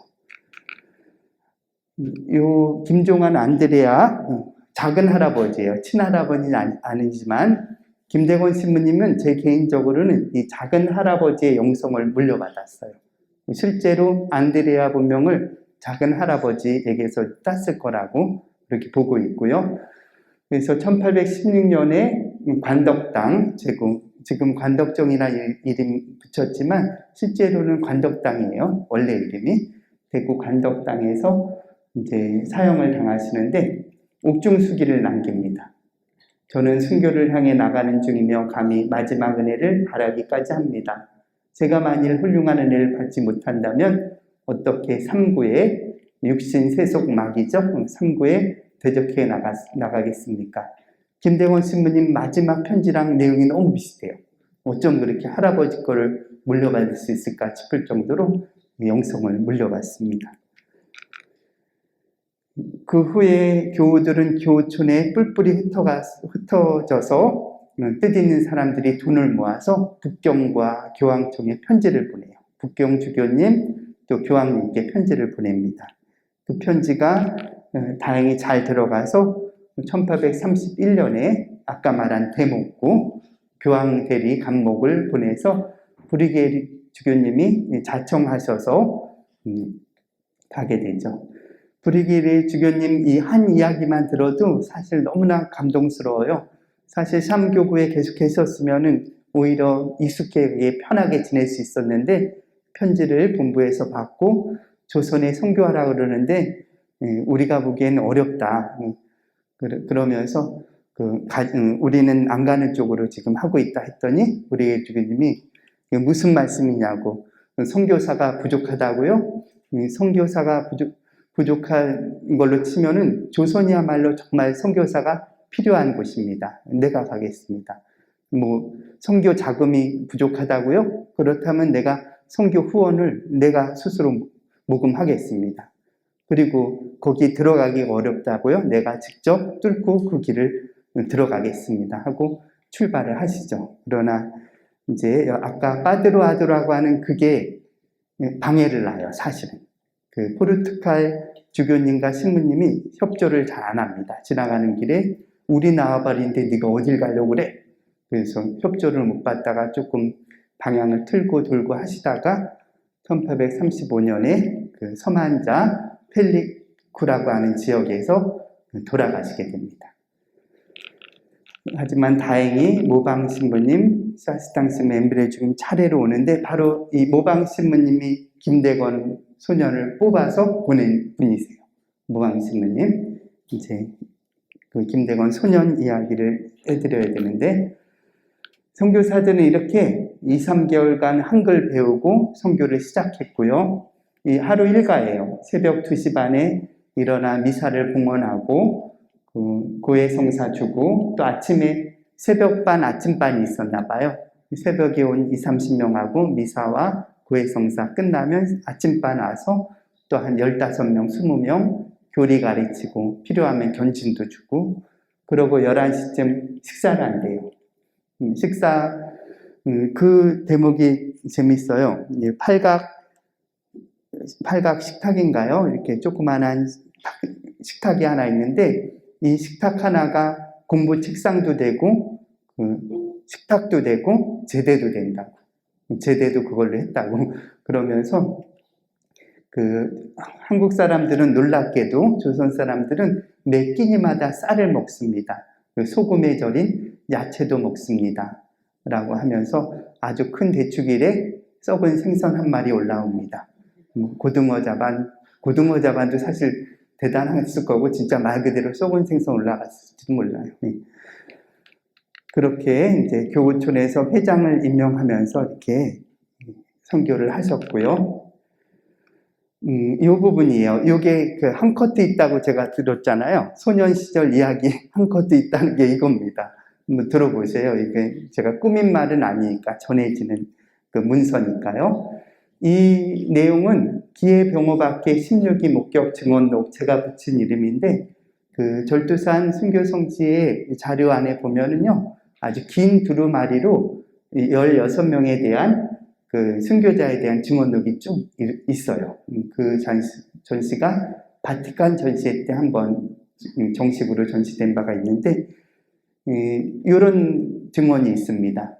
Speaker 1: 요 김종환 안드레아 작은 할아버지예요. 친할아버지는 아니지만 김대건 신부님은 제 개인적으로는 이 작은 할아버지의 영성을 물려받았어요. 실제로 안드레아 본명을 작은 할아버지에게서 땄을 거라고 그렇게 보고 있고요. 그래서 1816년에 관덕당, 지금 관덕정이나 이름 붙였지만 실제로는 관덕당이에요. 원래 이름이. 대구 관덕당에서 이제 사형을 당하시는데 옥중수기를 남깁니다. 저는 순교를 향해 나가는 중이며 감히 마지막 은혜를 바라기까지 합니다. 제가 만일 훌륭한 은혜를 받지 못한다면 어떻게 삼구에 육신 세속 막이죠? 삼구에 대적해 나가겠습니까? 김대원 신부님 마지막 편지랑 내용이 너무 비슷해요. 어쩜 그렇게 할아버지 거를 물려받을 수 있을까 싶을 정도로 영성을 물려받습니다. 그 후에 교우들은 교촌에 뿔뿔이 흩어져서 뜻있는 사람들이 돈을 모아서 북경과 교황청에 편지를 보내요. 북경 주교님 또 교황님께 편지를 보냅니다. 그 편지가 다행히 잘 들어가서 1831년에 아까 말한 대목고 교황 대리 감목을 보내서 브리게리 주교님이 자청하셔서 가게 되죠. 브리게리 주교님 이 한 이야기만 들어도 사실 너무나 감동스러워요. 사실 샴교구에 계속 계셨으면 오히려 익숙하게 편하게 지낼 수 있었는데 편지를 본부에서 받고 조선에 선교하라 그러는데 우리가 보기엔 어렵다. 그러면서 우리는 안 가는 쪽으로 지금 하고 있다 했더니 브리게리 주교님이 무슨 말씀이냐고, 선교사가 부족하다고요? 선교사가 부족한 걸로 치면은 조선이야말로 정말 선교사가 필요한 곳입니다. 내가 가겠습니다. 선교 자금이 부족하다고요? 그렇다면 내가 선교 후원을 내가 스스로 모금하겠습니다. 그리고 거기 들어가기 어렵다고요? 내가 직접 뚫고 그 길을 들어가겠습니다 하고 출발을 하시죠. 그러나 이제 아까 빠드로아드라고 하는 그게 방해를 놔요. 사실은 그 포르투갈 주교님과 신부님이 협조를 잘 안 합니다. 지나가는 길에 우리 나와버리는데 네가 어딜 가려고 그래? 그래서 협조를 못 받다가 조금 방향을 틀고 돌고 하시다가 1835년에 그 서만자 펠리쿠라고 하는 지역에서 돌아가시게 됩니다. 하지만 다행히 모방 신부님, 사스탕스님, 엠브레 죽음 차례로 오는데 바로 이 모방 신부님이 김대건 소년을 뽑아서 보낸 분이세요. 모방 신부님. 이제 그 김대건 소년 이야기를 해드려야 되는데, 선교사들은 이렇게 2, 3개월간 한글 배우고 선교를 시작했고요. 이 하루 일과예요. 새벽 2시 반에 일어나 미사를 봉헌하고 고해성사 주고, 또 아침에 새벽반, 아침반이 있었나 봐요. 새벽에 온 20, 30명하고 미사와 고해성사 끝나면 아침반 와서 또 한 15명, 20명 교리 가르치고 필요하면 견진도 주고, 그러고 11시쯤 식사를 한대요. 그 대목이 재밌어요. 팔각 식탁인가요? 이렇게 조그만한 식탁이 하나 있는데, 이 식탁 하나가 공부 책상도 되고, 식탁도 되고, 제대도 된다고. 제대도 그걸로 했다고. 그러면서, 한국 사람들은 놀랍게도 조선 사람들은 매 끼니마다 쌀을 먹습니다. 소금에 절인 야채도 먹습니다. 라고 하면서 아주 큰 대축일에 썩은 생선 한 마리 올라옵니다. 고등어 자반도 사실 대단했을 거고, 진짜 말 그대로 썩은 생선 올라갔을지도 몰라요. 그렇게 이제 교구촌에서 회장을 임명하면서 이렇게 선교를 하셨고요. 이 부분이에요. 이게 한 커트 있다고 제가 들었잖아요. 소년 시절 이야기 한 커트 있다는 게 이겁니다. 한번 들어보세요. 이게 제가 꾸민 말은 아니니까 전해지는 그 문서니까요. 이 내용은 기해병호밖에 16기 목격 증언록, 제가 붙인 이름인데, 그 절두산 순교성지의 자료 안에 보면은요, 아주 긴 두루마리로 16명에 대한 그 순교자에 대한 증언록이 좀 있어요. 그 전시가 바티칸 전시회 때 한번 정식으로 전시된 바가 있는데, 이런 증언이 있습니다.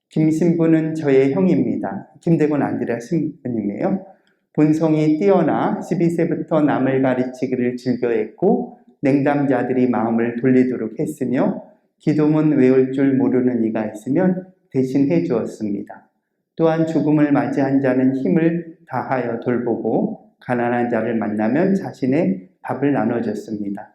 Speaker 1: 김 신부는 저의 형입니다. 김대건 안드레아 신부님이에요. 본성이 뛰어나 12세부터 남을 가르치기를 즐겨했고, 냉담자들이 마음을 돌리도록 했으며, 기도문 외울 줄 모르는 이가 있으면 대신 해주었습니다. 또한 죽음을 맞이한 자는 힘을 다하여 돌보고, 가난한 자를 만나면 자신의 밥을 나눠줬습니다.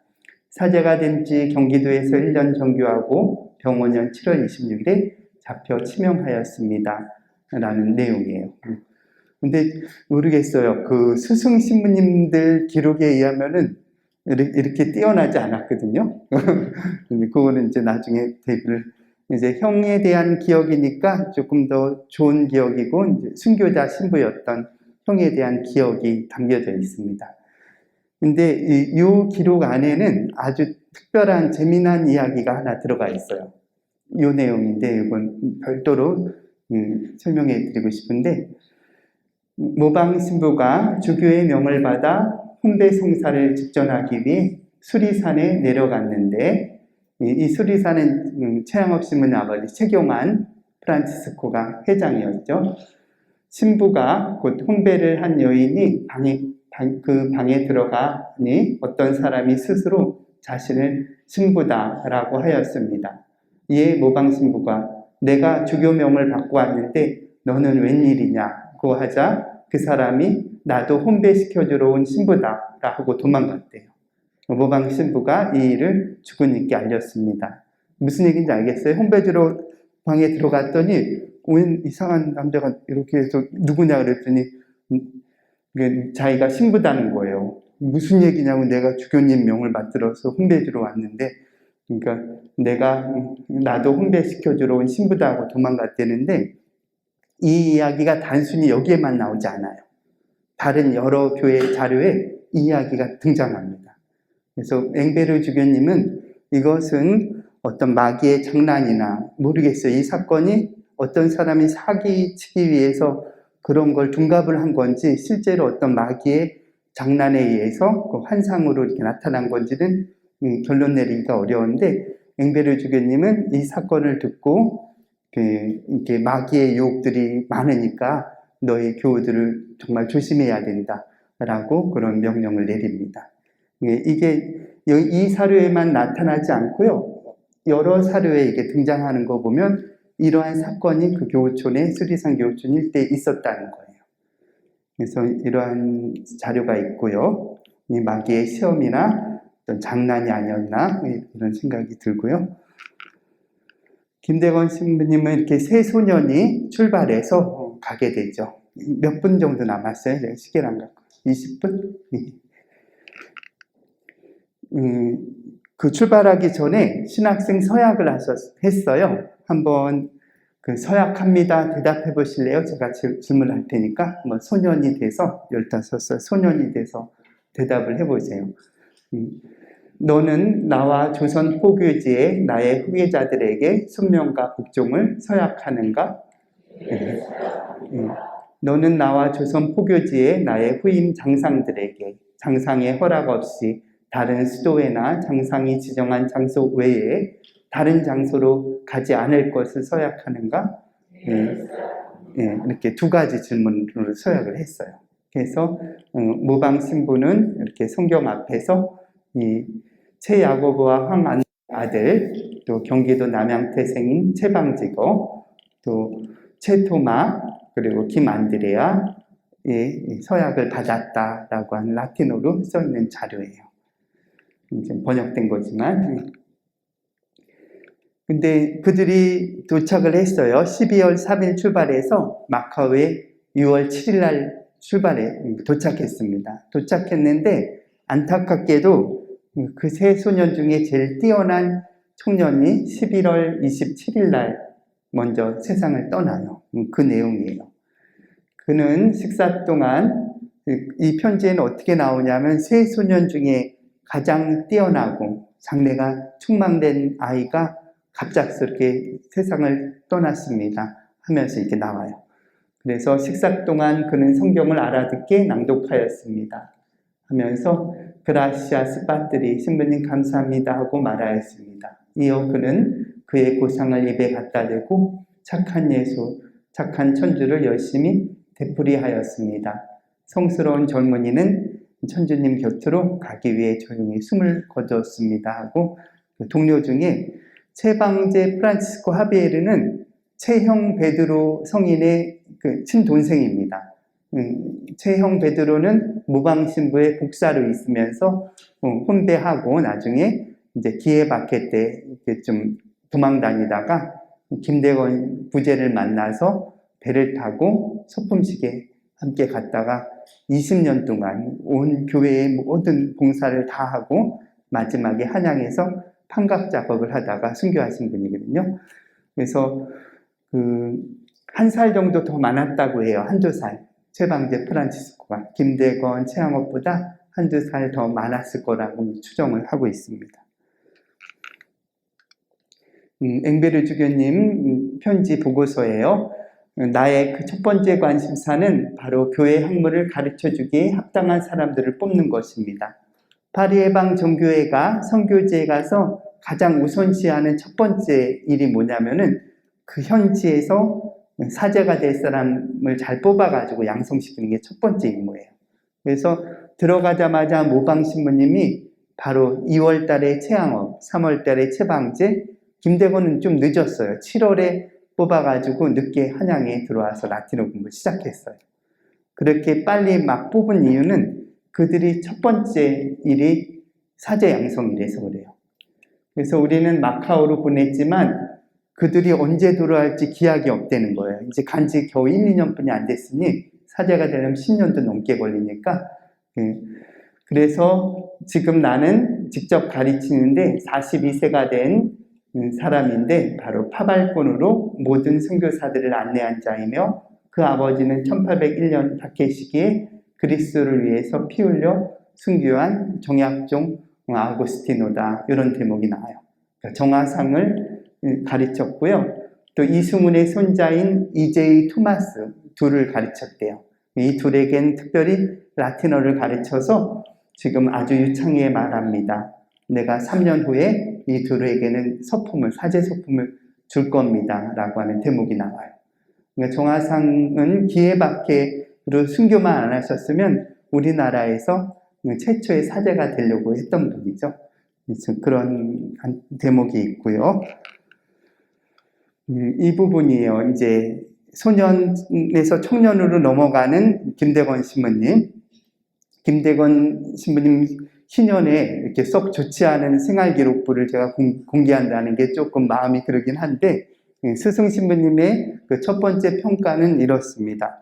Speaker 1: 사제가 된 지 경기도에서 1년 정교하고 병원년 7월 26일에 잡혀 치명하였습니다. 라는 내용이에요. 근데 모르겠어요. 그 스승 신부님들 기록에 의하면은 이렇게 뛰어나지 않았거든요. 근데 그거는 이제 나중에 대비를, 이제 형에 대한 기억이니까 조금 더 좋은 기억이고, 이제 순교자 신부였던 형에 대한 기억이 담겨져 있습니다. 근데 이 기록 안에는 아주 특별한 재미난 이야기가 하나 들어가 있어요. 이 내용인데, 이건 별도로 설명해 드리고 싶은데, 모방 신부가 주교의 명을 받아 훈배 성사를 직전하기 위해 수리산에 내려갔는데, 이 수리산은 최양업 신부님 아버지 최경환 프란치스코가 회장이었죠. 신부가 곧 훈배를 한 여인이 그 방에 들어가니 어떤 사람이 스스로 자신을 신부다라고 하였습니다. 이에 모방 신부가 내가 주교명을 받고 왔는데 너는 웬일이냐고 하자 그 사람이 나도 혼배시켜주러 온 신부다 라고 도망갔대요. 모방 신부가 이 일을 주군님께 알렸습니다. 무슨 얘기인지 알겠어요? 혼배주러 방에 들어갔더니 웬 이상한 남자가 이렇게 해서 누구냐 그랬더니 자기가 신부다는 거예요. 무슨 얘기냐고, 내가 주교님 명을 받들어서 혼배주러 왔는데, 그러니까 나도 혼배시켜주러 온 신부다고 도망갔다는데, 이 이야기가 단순히 여기에만 나오지 않아요. 다른 여러 교회 자료에 이 이야기가 등장합니다. 그래서 앵베르 주교님은 이것은 어떤 마귀의 장난이나, 모르겠어요. 이 사건이 어떤 사람이 사기치기 위해서 그런 걸 둔갑을 한 건지, 실제로 어떤 마귀의 장난에 의해서 그 환상으로 이렇게 나타난 건지는 결론 내리기가 어려운데, 앵베르 주교님은 이 사건을 듣고 이렇게 마귀의 유혹들이 많으니까 너희 교우들을 정말 조심해야 된다라고 그런 명령을 내립니다. 이게 이 사료에만 나타나지 않고요. 여러 사료에 이게 등장하는 거 보면 이러한 사건이 그 교우촌에 수리산 교우촌 일대에 있었다는 거예요. 그래서 이러한 자료가 있고요. 이 마귀의 시험이나 어떤 장난이 아니었나 이런 생각이 들고요. 김대건 신부님은 이렇게 세 소년이 출발해서 가게 되죠. 몇 분 정도 남았어요? 제가 시계를 안 갖고. 20분? 그 출발하기 전에 신학생 서약을 했어요. 한번 그 서약합니다. 대답해 보실래요? 제가 질문할 테니까 한번 소년이 돼서 15살 소년이 돼서 대답을 해보세요. 너는 나와 조선 포교지의 나의 후계자들에게 순명과 복종을 서약하는가? 너는 나와 조선 포교지의 나의 후임 장상들에게 장상의 허락 없이 다른 수도회나 장상이 지정한 장소 외에 다른 장소로 가지 않을 것을 서약하는가? 이렇게 두 가지 질문으로 서약을 했어요. 그래서 모방 신부는 이렇게 성경 앞에서 이 최야고보와 황안 아들, 또 경기도 남양태생인 최방직어, 또 최토마, 그리고 김안드레아의 서약을 받았다라고 한 라틴어로 써 있는 자료예요. 이제 번역된 거지만. 근데 그들이 도착을 했어요. 12월 3일 출발해서 마카오에 6월 7일 날 도착했습니다. 도착했는데 안타깝게도 그 세 소년 중에 제일 뛰어난 청년이 11월 27일 날 먼저 세상을 떠나요. 그 내용이에요. 그는 식사 동안 이 편지에는 어떻게 나오냐면 세 소년 중에 가장 뛰어나고 장래가 촉망된 아이가 갑작스럽게 세상을 떠났습니다 하면서 이렇게 나와요. 그래서 식사 동안 그는 성경을 알아듣게 낭독하였습니다 하면서 그라시아스 빠뜨리 신부님 감사합니다 하고 말하였습니다. 이어 그는 그의 고상을 입에 갖다 대고 착한 예수, 착한 천주를 열심히 되풀이하였습니다. 성스러운 젊은이는 천주님 곁으로 가기 위해 조용히 숨을 거두었습니다 하고 동료 중에 최방제 프란치스코 하비에르는 최형 베드로 성인의 그 친동생입니다. 최형 베드로는 모방신부의 복사로 있으면서 혼배하고 나중에 이제 기회박해 때 이렇게 좀 도망 다니다가 김대건 부제를 만나서 배를 타고 소품식에 함께 갔다가 20년 동안 온 교회의 모든 봉사를 다 하고 마지막에 한양에서 판각 작업을 하다가 순교하신 분이거든요. 그래서 한 살 정도 더 많았다고 해요. 한두 살. 최방제 프란치스코가 김대건, 최양업보다 한두 살 더 많았을 거라고 추정을 하고 있습니다. 앵베르 주교님 편지 보고서예요. 나의 그 첫 번째 관심사는 바로 교회 학문을 가르쳐주기에 합당한 사람들을 뽑는 것입니다. 파리 해방 정교회가 선교지에 가서 가장 우선시하는 첫 번째 일이 뭐냐면은 그 현지에서 사제가 될 사람을 잘 뽑아가지고 양성시키는 게 첫 번째 임무예요. 그래서 들어가자마자 모방 신부님이 바로 2월 달에 최양업, 3월 달에 최방제, 김대건은 좀 늦었어요. 7월에 뽑아가지고 늦게 한양에 들어와서 라틴어 공부를 시작했어요. 그렇게 빨리 막 뽑은 이유는 그들이 첫 번째 일이 사제 양성이라서 그래요. 그래서 우리는 마카오로 보냈지만 그들이 언제 들어갈지 기약이 없다는 거예요. 이제 간지 겨우 1, 2년뿐이 안 됐으니 사제가 되려면 10년도 넘게 걸리니까. 그래서 지금 나는 직접 가르치는데 42세가 된 사람인데 바로 파발꾼으로 모든 선교사들을 안내한 자이며 그 아버지는 1801년 박해 시기에 그리스도를 위해서 피 흘려 순교한 정약종 아우구스티노다. 이런 대목이 나와요. 그러니까 정화상을 가르쳤고요. 또 이수문의 손자인 이제이 토마스 둘을 가르쳤대요. 이 둘에겐 특별히 라틴어를 가르쳐서 지금 아주 유창하게 말합니다. 내가 3년 후에 이 둘에게는 서품을, 사제 서품을 줄 겁니다. 라고 하는 대목이 나와요. 그러니까 정화상은 기회밖에로 순교만 안 하셨으면 우리나라에서 최초의 사제가 되려고 했던 분이죠. 그런 대목이 있고요. 이 부분이에요. 이제 소년에서 청년으로 넘어가는 김대건 신부님. 김대건 신부님 희년에 이렇게 썩 좋지 않은 생활 기록부를 제가 공개한다는 게 조금 마음이 그러긴 한데, 스승 신부님의 그 첫 번째 평가는 이렇습니다.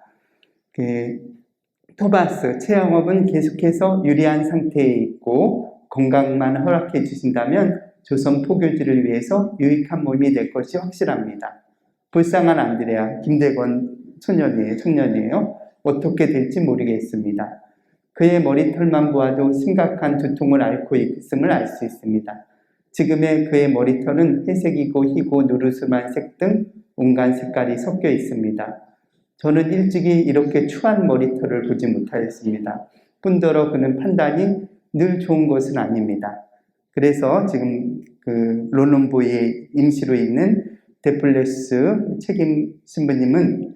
Speaker 1: 토마스, 최영업은 계속해서 유리한 상태에 있고 건강만 허락해 주신다면 조선 포교지를 위해서 유익한 모임이 될 것이 확실합니다. 불쌍한 안드레아, 김대건 청년이에요. 어떻게 될지 모르겠습니다. 그의 머리털만 보아도 심각한 두통을 앓고 있음을 알 수 있습니다. 지금의 그의 머리털은 회색이고 희고 누르스만 색 등 온갖 색깔이 섞여 있습니다. 저는 일찍이 이렇게 추한 머리털을 보지 못하였습니다. 뿐더러 그는 판단이 늘 좋은 것은 아닙니다. 그래서 지금 그 론론보이에 임시로 있는 데플레스 책임 신부님은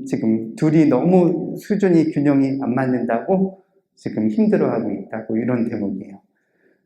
Speaker 1: 지금 둘이 너무 수준이 균형이 안 맞는다고 지금 힘들어하고 있다고, 이런 대목이에요.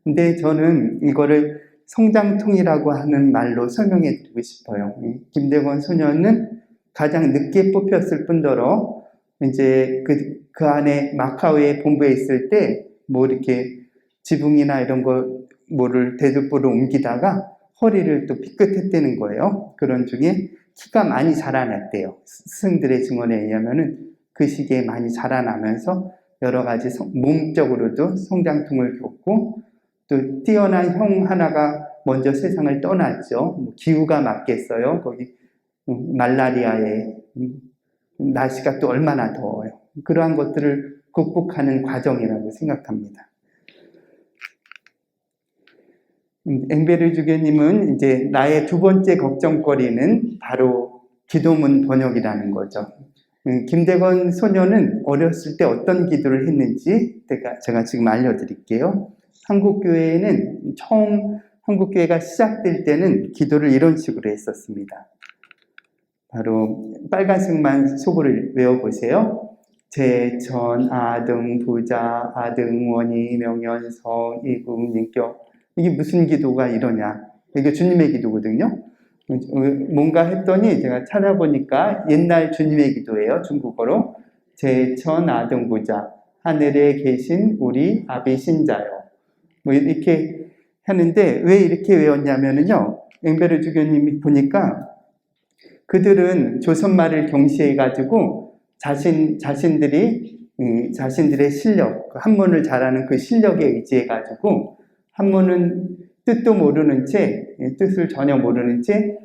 Speaker 1: 근데 저는 이거를 성장통이라고 하는 말로 설명해 드리고 싶어요. 김대건 소년은 가장 늦게 뽑혔을 뿐더러 이제 그 안에 마카오의 본부에 있을 때 뭐 이렇게 지붕이나 이런 거 뭐를 대두보로 옮기다가 허리를 또 삐끗했다는 거예요. 그런 중에 키가 많이 자라났대요. 스승들의 증언에 의하면은 그 시기에 많이 자라나면서 여러 가지 몸적으로도 성장통을 겪고, 또 뛰어난 형 하나가 먼저 세상을 떠났죠. 뭐 기후가 맞겠어요. 거기 말라리아에 날씨가 또 얼마나 더워요. 그러한 것들을 극복하는 과정이라고 생각합니다. 앵베르 주교님은 이제 나의 두 번째 걱정거리는 바로 기도문 번역이라는 거죠. 김대건 소녀는 어렸을 때 어떤 기도를 했는지 제가 지금 알려드릴게요. 한국교회에는 처음 한국교회가 시작될 때는 기도를 이런 식으로 했었습니다. 바로 빨간색만 속으로 외워보세요. 제천, 아등, 부자, 아등, 원희, 명연성, 이국, 인격. 이게 무슨 기도가 이러냐. 이게 주님의 기도거든요. 뭔가 했더니 제가 찾아보니까 옛날 주님의 기도예요. 중국어로. 제천, 아등, 부자, 하늘에 계신 우리 아비 신자요. 뭐 이렇게 하는데 왜 이렇게 외웠냐면요. 앵베르 주교님이 보니까 그들은 조선말을 경시해가지고 자신들의 실력, 한문을 잘하는 그 실력에 의지해가지고 한문은 뜻도 모르는 채, 뜻을 전혀 모르는 채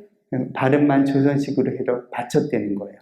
Speaker 1: 발음만 조선식으로 해서 바쳤다는 거예요.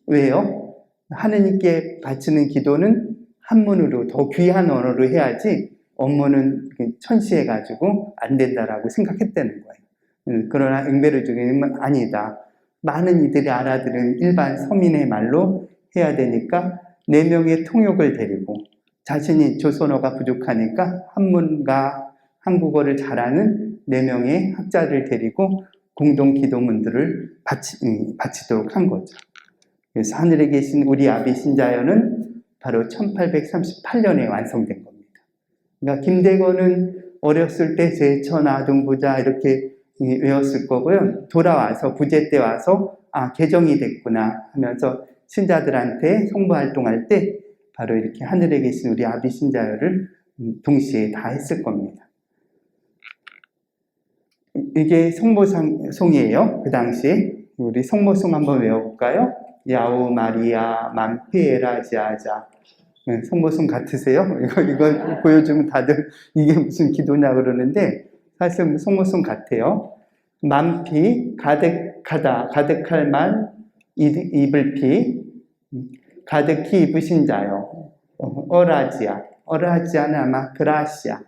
Speaker 1: 왜요? 하느님께 바치는 기도는 한문으로 더 귀한 언어로 해야지 업무는 천시해가지고 안 된다라고 생각했다는 거예요. 그러나 앵베르 주교님은 아니다. 많은 이들이 알아들은 일반 서민의 말로 해야 되니까 4명의 통역을 데리고, 자신이 조선어가 부족하니까 한문과 한국어를 잘하는 4명의 학자를 데리고 공동 기도문들을 바치도록 한 거죠. 그래서 하늘에 계신 우리 아비 신자여는 바로 1838년에 완성된 겁니다. 그러니까 김대건은 어렸을 때 제천, 아등, 부자 이렇게 외웠을 거고요. 돌아와서 부제 때 와서 개정이 됐구나 하면서 신자들한테 홍보활동할 때 바로 이렇게 하늘에 계신 우리 아비 신자여를 동시에 다 했을 겁니다. 이게 성모송이에요. 그 당시에 우리 성모송 한번 외워볼까요? 야오 마리아 만피에라 지아자. 성모송 같으세요? 이거 보여주면 다들 이게 무슨 기도냐 그러는데 사실 성모송 같아요. 만피, 가득하다, 가득할 말, 입을 피, 가득히 입으신 자요. 어라지아는 아마 그라시아,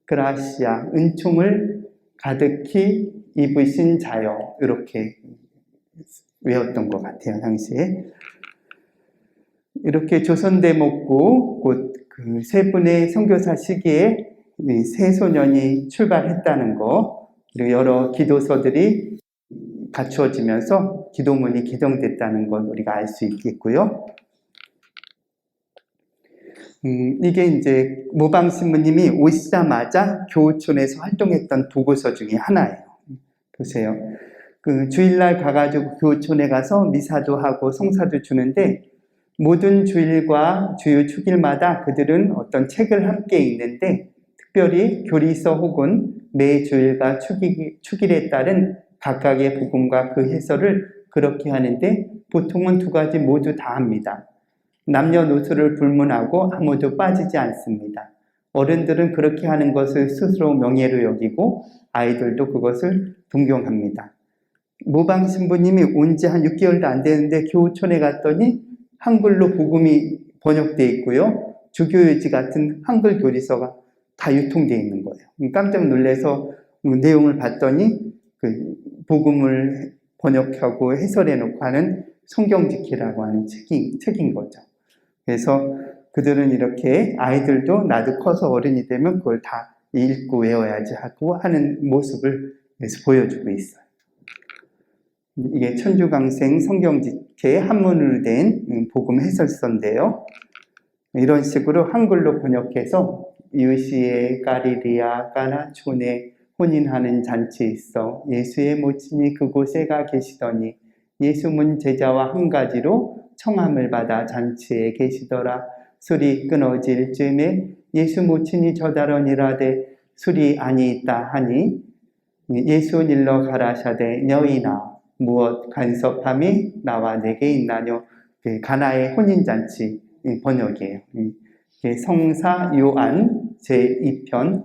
Speaker 1: 그라시아, 은총을 가득히 입으신 자요. 이렇게 외웠던 것 같아요, 당시에. 이렇게 조선대목고 곧 그 세 분의 선교사 시기에 세 소년이 출발했다는 거, 그리고 여러 기도서들이 갖추어지면서 기도문이 개정됐다는 건 우리가 알 수 있겠고요. 이게 이제 모방신부님이 오시자마자 교우촌에서 활동했던 보고서 중에 하나예요. 보세요. 그 주일날 가가지고 교우촌에 가서 미사도 하고 성사도 주는데 모든 주일과 주요 축일마다 그들은 어떤 책을 함께 읽는데 특별히 교리서 혹은 매 주일과 축일에 따른 각각의 복음과 그 해설을 그렇게 하는데 보통은 두 가지 모두 다 합니다. 남녀노소를 불문하고 아무도 빠지지 않습니다. 어른들은 그렇게 하는 것을 스스로 명예로 여기고 아이들도 그것을 동경합니다. 모방 신부님이 온 지 한 6개월도 안 되는데 교우촌에 갔더니 한글로 복음이 번역되어 있고요. 주교유지 같은 한글 교리서가 다 유통되어 있는 거예요. 깜짝 놀라서 내용을 봤더니 그 복음을 번역하고 해설해 놓고 하는 성경지키라고 하는 책인 거죠. 그래서 그들은 이렇게 아이들도 나도 커서 어른이 되면 그걸 다 읽고 외워야지 하고 하는 모습을 보여주고 있어요. 이게 천주강생 성경지체 한문으로 된 복음 해설서인데요. 이런 식으로 한글로 번역해서 이웃시에 가리리아 까나촌에 혼인하는 잔치 있어 예수의 모친이 그곳에 가 계시더니 예수문 제자와 한 가지로 청함을 받아 잔치에 계시더라. 술이 끊어질 즈음에 예수 모친이 저다러니라되 술이 아니 있다 하니 예수 일러 가라사대 여인아 무엇 간섭함이 나와 내게 있나뇨. 가나의 혼인잔치 번역이에요. 성사 요한 제2편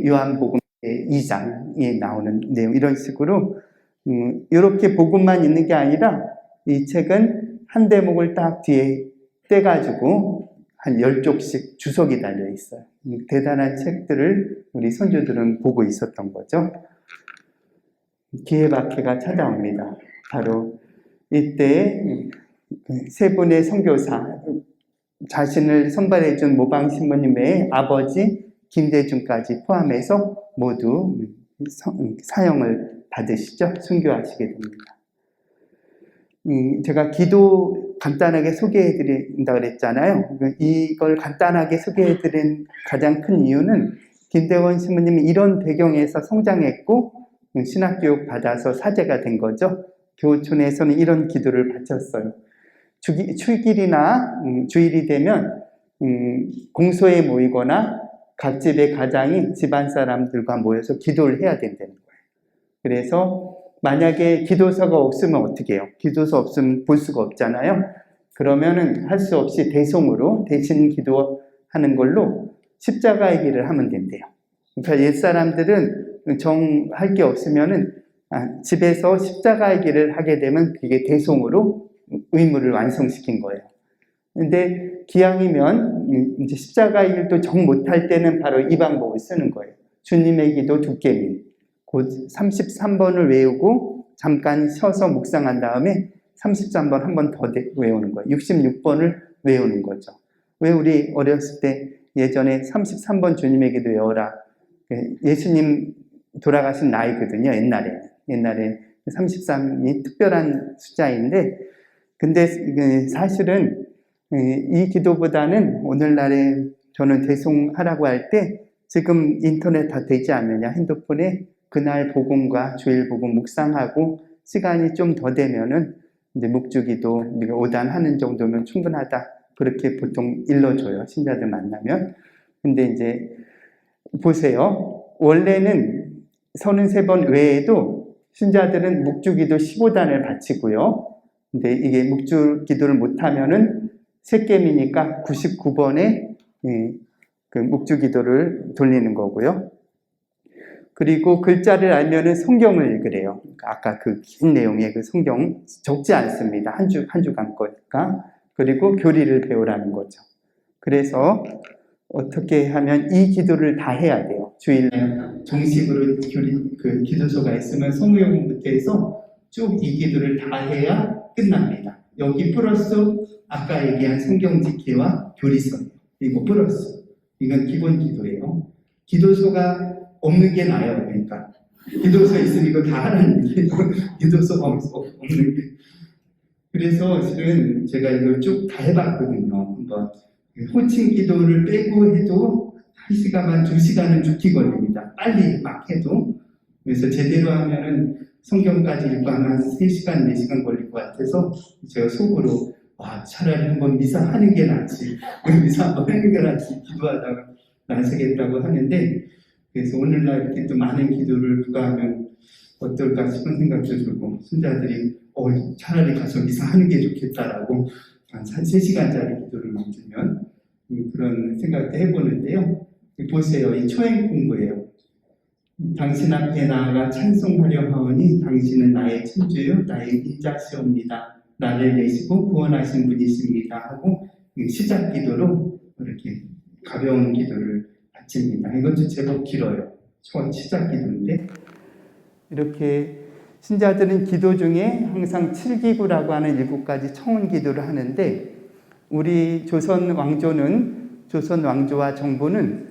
Speaker 1: 요한복음 제2장에 나오는 내용, 이런 식으로 이렇게 복음만 있는 게 아니라 이 책은 한 대목을 딱 뒤에 떼가지고 한 10쪽씩 주석이 달려 있어요. 대단한 책들을 우리 선조들은 보고 있었던 거죠. 기회박해가 찾아옵니다. 바로 이때 세 분의 선교사, 자신을 선발해 준 모방 신부님의 아버지 김대중까지 포함해서 모두 사형을 받으시죠. 순교하시게 됩니다. 제가 기도 간단하게 소개해 드린다 그랬잖아요. 이걸 간단하게 소개해 드린 가장 큰 이유는 김대원 신부님이 이런 배경에서 성장했고 신학교육 받아서 사제가 된 거죠. 교우촌에서는 이런 기도를 바쳤어요. 축일이나 주일이 되면 공소에 모이거나 각 집의 가장이 집안 사람들과 모여서 기도를 해야 된다는 거예요. 그래서 만약에 기도서가 없으면 어떻게 해요? 기도서 없으면 볼 수가 없잖아요. 그러면은 할 수 없이 대송으로 대신 기도하는 걸로 십자가의 길을 하면 된대요. 그러니까 옛사람들은 정할 게 없으면은 집에서 십자가의 길을 하게 되면 그게 대송으로 의무를 완성시킨 거예요. 근데 기왕이면 이제 십자가의 길도 정 못할 때는 바로 이 방법을 쓰는 거예요. 주님의 기도 두께미. 곧 33번을 외우고 잠깐 쉬어서 묵상한 다음에 33번 한 번 더 외우는 거예요. 66번을 외우는 거죠. 왜 우리 어렸을 때 예전에 33번 주님의 기도 외워라. 예수님 돌아가신 나이거든요. 옛날에 33이 특별한 숫자인데, 근데 사실은 이 기도보다는 오늘날에 저는 대송하라고 할 때 지금 인터넷 다 되지 않느냐, 핸드폰에 그날 복음과 주일 복음 묵상하고 시간이 좀 더 되면은 이제 묵주기도 우리가 5단 하는 정도면 충분하다. 그렇게 보통 일러줘요. 신자들 만나면. 근데 이제 보세요. 원래는 33번 외에도 신자들은 묵주기도 15단을 바치고요. 근데 이게 묵주기도를 못하면은 셋개미니까 99번에 그 묵주기도를 돌리는 거고요. 그리고 글자를 알면은 성경을 읽으래요. 아까 그 긴 내용의 그 성경 적지 않습니다. 한 주간 거니까. 그리고 교리를 배우라는 거죠. 그래서 어떻게 하면 이 기도를 다 해야 돼요. 주일날 정식으로 그 기도서가 있으면 성경부터 해서 쭉 이 기도를 다 해야 끝납니다. 여기 플러스 아까 얘기한 성경지키와 교리서예요. 이거 플러스. 이건 기본 기도예요. 기도서가 없는 게 나아요. 그러니까 기도서 있으면 이거 다 하라는 얘기예요. 기도서가 없는 게. 그래서 실은 제가 이걸 쭉 다 해봤거든요. 한번 호칭 기도를 빼고 해도 1시간 반, 2시간은 죽기 걸립니다. 빨리 막 해도. 그래서 제대로 하면은 성경까지 읽고 하면 3시간, 4시간 걸릴 것 같아서 제가 속으로 차라리 한번 미사 하는 게 낫지. 미사 한번 하는 게 낫지. 기도하다가 나서겠다고 하는데, 그래서 오늘날 이렇게 또 많은 기도를 부과하면 어떨까 싶은 생각도 들고, 순자들이 차라리 가서 미사 하는 게 좋겠다라고 한 3시간짜리 기도를 만들면 그런 생각도 해보는데요. 보세요. 이 초행 공부예요. 당신 앞에 나아가 찬송하려 하오니 당신은 나의 천주요 나의 인자시옵니다. 나를 내시고 구원하신 분이십니다 하고 시작 기도로 이렇게 가벼운 기도를 바칩니다. 이것도 제법 길어요. 시작 기도인데 이렇게 신자들은 기도 중에 항상 7기구라고 하는 7가지 청원 기도를 하는데, 우리 조선 왕조와 정부는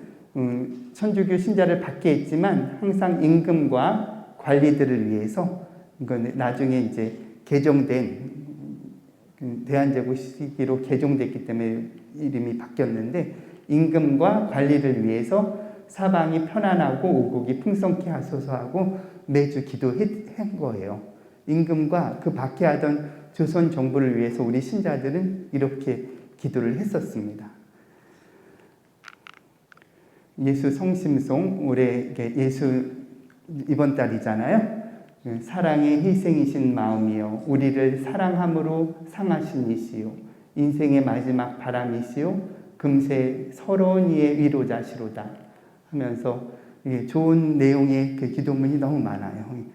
Speaker 1: 천주교 신자를 받게 했지만 항상 임금과 관리들을 위해서, 이건 나중에 이제 개정된 대한제국 시기로 개정됐기 때문에 이름이 바뀌었는데, 임금과 관리를 위해서 사방이 편안하고 오곡이 풍성케 하소서 하고 매주 기도한 거예요. 임금과 그 박해하던 조선 정부를 위해서 우리 신자들은 이렇게 기도를 했었습니다. 예수 성심송, 올해 예수 이번 달이잖아요. 사랑의 희생이신 마음이요, 우리를 사랑함으로 상하신 이시요, 인생의 마지막 바람이시요, 금세 서러운 이의 위로자시로다 하면서 좋은 내용의 그 기도문이 너무 많아요.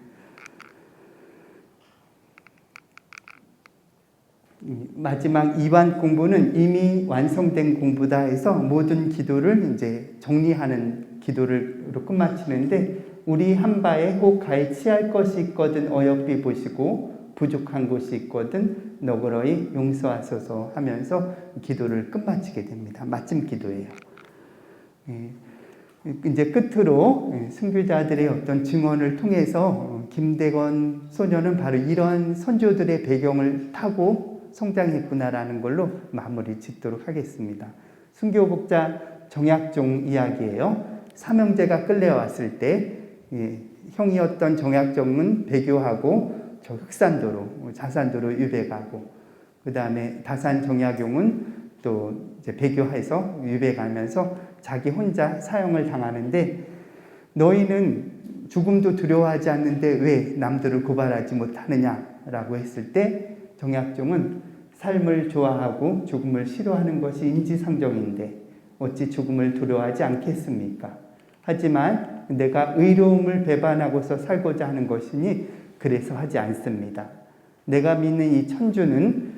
Speaker 1: 마지막 이완 공부는 이미 완성된 공부다 해서 모든 기도를 이제 정리하는 기도로 끝마치는데, 우리 한바에 혹 가해치할 것이 있거든 어여삐 보시고 부족한 곳이 있거든 너그러이 용서하소서 하면서 기도를 끝마치게 됩니다. 마침 기도예요. 이제 끝으로 순교자들의 어떤 증언을 통해서 김대건 소녀는 바로 이런 선조들의 배경을 타고 성장했구나라는 걸로 마무리 짓도록 하겠습니다. 순교복자 정약종 이야기예요. 삼형제가 끌려왔을 때 형이었던 정약종은 배교하고 저 흑산도로, 자산도로 유배가고, 그 다음에 다산 정약용은 또 이제 배교해서 유배가면서 자기 혼자 사형을 당하는데, 너희는 죽음도 두려워하지 않는데 왜 남들을 고발하지 못하느냐라고 했을 때, 정약종은 삶을 좋아하고 죽음을 싫어하는 것이 인지상정인데 어찌 죽음을 두려워하지 않겠습니까? 하지만 내가 의로움을 배반하고서 살고자 하는 것이니 그래서 하지 않습니다. 내가 믿는 이 천주는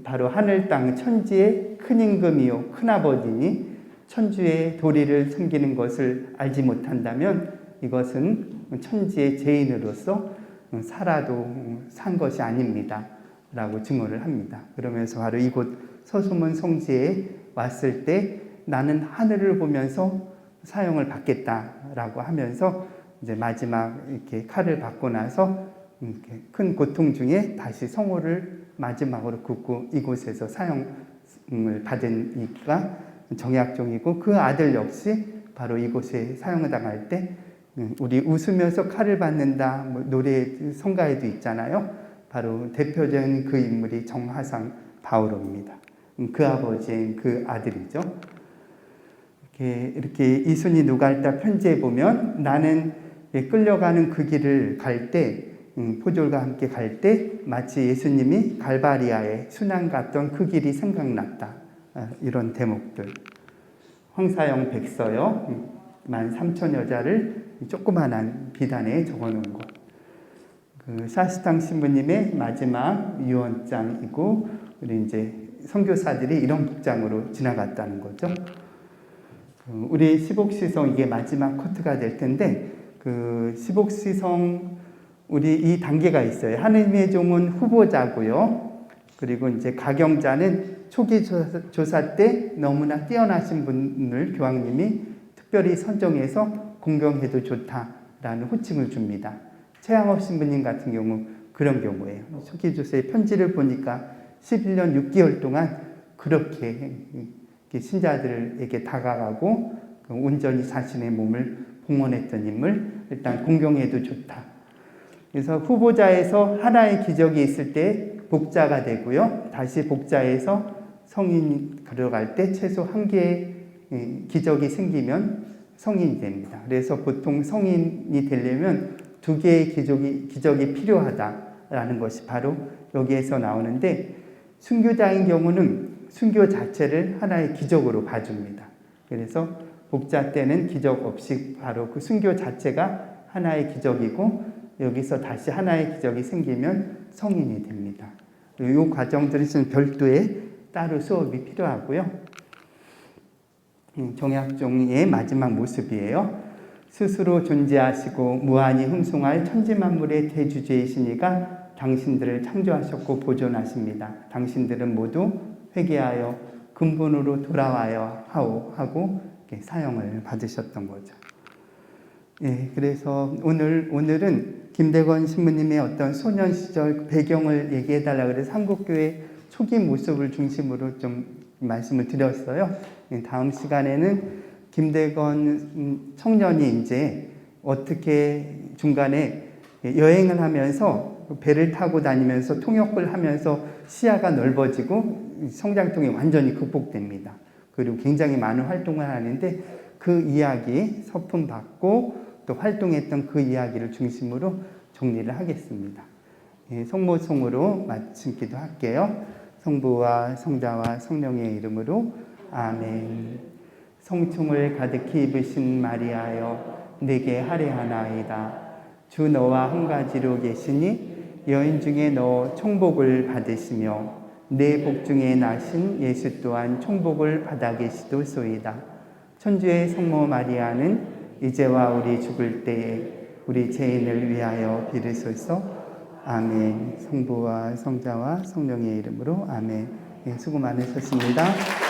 Speaker 1: 바로 하늘 땅 천지의 큰 임금이요 큰아버지니, 천주의 도리를 섬기는 것을 알지 못한다면 이것은 천지의 죄인으로서 살아도 산 것이 아닙니다 라고 증언을 합니다. 그러면서 바로 이곳 서수문 성지에 왔을 때 나는 하늘을 보면서 사형을 받겠다라고 하면서 이제 마지막 이렇게 칼을 받고 나서 이렇게 큰 고통 중에 다시 성호를 마지막으로 긋고 이곳에서 사형을 받은 이가 정약종이고, 그 아들 역시 바로 이곳에 사형을 당할 때 우리 웃으면서 칼을 받는다 노래 성가에도 있잖아요. 바로 대표적인 그 인물이 정하상 바오로입니다. 그 아버지인 그 아들이죠. 이렇게 이순이 누갈다 편지에 보면 나는 끌려가는 그 길을 갈 때, 포졸과 함께 갈 때 마치 예수님이 갈바리아에 순환 갔던 그 길이 생각났다. 이런 대목들. 황사영 백서요. 13,000 여자를 조그만한 비단에 적어놓은 것. 그 샤스탕 신부님의 마지막 유언장이고, 우리 이제 선교사들이 이런 복장으로 지나갔다는 거죠. 우리 시복시성 이게 마지막 커트가 될 텐데, 그 시복시성 우리 이 단계가 있어요. 하느님의 종은 후보자고요. 그리고 이제 가경자는 초기 조사 때 너무나 뛰어나신 분을 교황님이 특별히 선정해서 공경해도 좋다라는 호칭을 줍니다. 최양업 신부님 같은 경우 그런 경우예요. 초기 조사의 편지를 보니까 11년 6개월 동안 그렇게 신자들에게 다가가고 온전히 자신의 몸을 봉헌했던 인물, 일단 공경해도 좋다. 그래서 후보자에서 하나의 기적이 있을 때 복자가 되고요. 다시 복자에서 성인 들어갈 때 최소 한 개의 기적이 생기면 성인이 됩니다. 그래서 보통 성인이 되려면 두 개의 기적이 필요하다라는 것이 바로 여기에서 나오는데, 순교자인 경우는 순교 자체를 하나의 기적으로 봐줍니다. 그래서 복자 때는 기적 없이 바로 그 순교 자체가 하나의 기적이고, 여기서 다시 하나의 기적이 생기면 성인이 됩니다. 이 과정들은 별도의 따로 수업이 필요하고요. 정약종의 마지막 모습이에요. 스스로 존재하시고 무한히 흠숭할 천지만물의 대주제이시니가 당신들을 창조하셨고 보존하십니다. 당신들은 모두 회개하여 근본으로 돌아와야 하고 사형을 받으셨던 거죠. 예, 그래서 오늘은 김대건 신부님의 어떤 소년 시절 배경을 얘기해달라 그래서 한국교회 초기 모습을 중심으로 좀 말씀을 드렸어요. 다음 시간에는 김대건 청년이 이제 어떻게 중간에 여행을 하면서 배를 타고 다니면서 통역을 하면서 시야가 넓어지고 성장통이 완전히 극복됩니다. 그리고 굉장히 많은 활동을 하는데 그 이야기 서품 받고 또 활동했던 그 이야기를 중심으로 정리를 하겠습니다. 성모송으로 마친 기도할게요. 성부와 성자와 성령의 이름으로 아멘. 성충을 가득히 입으신 마리아여, 내게 할례하나이다. 주 너와 한 가지로 계시니 여인 중에 너 총복을 받으시며 내 복 중에 나신 예수 또한 총복을 받아 계시도소이다. 천주의 성모 마리아는 이제와 우리 죽을 때에 우리 죄인을 위하여 빌으소서. 아멘. 성부와 성자와 성령의 이름으로 아멘. 수고 많으셨습니다.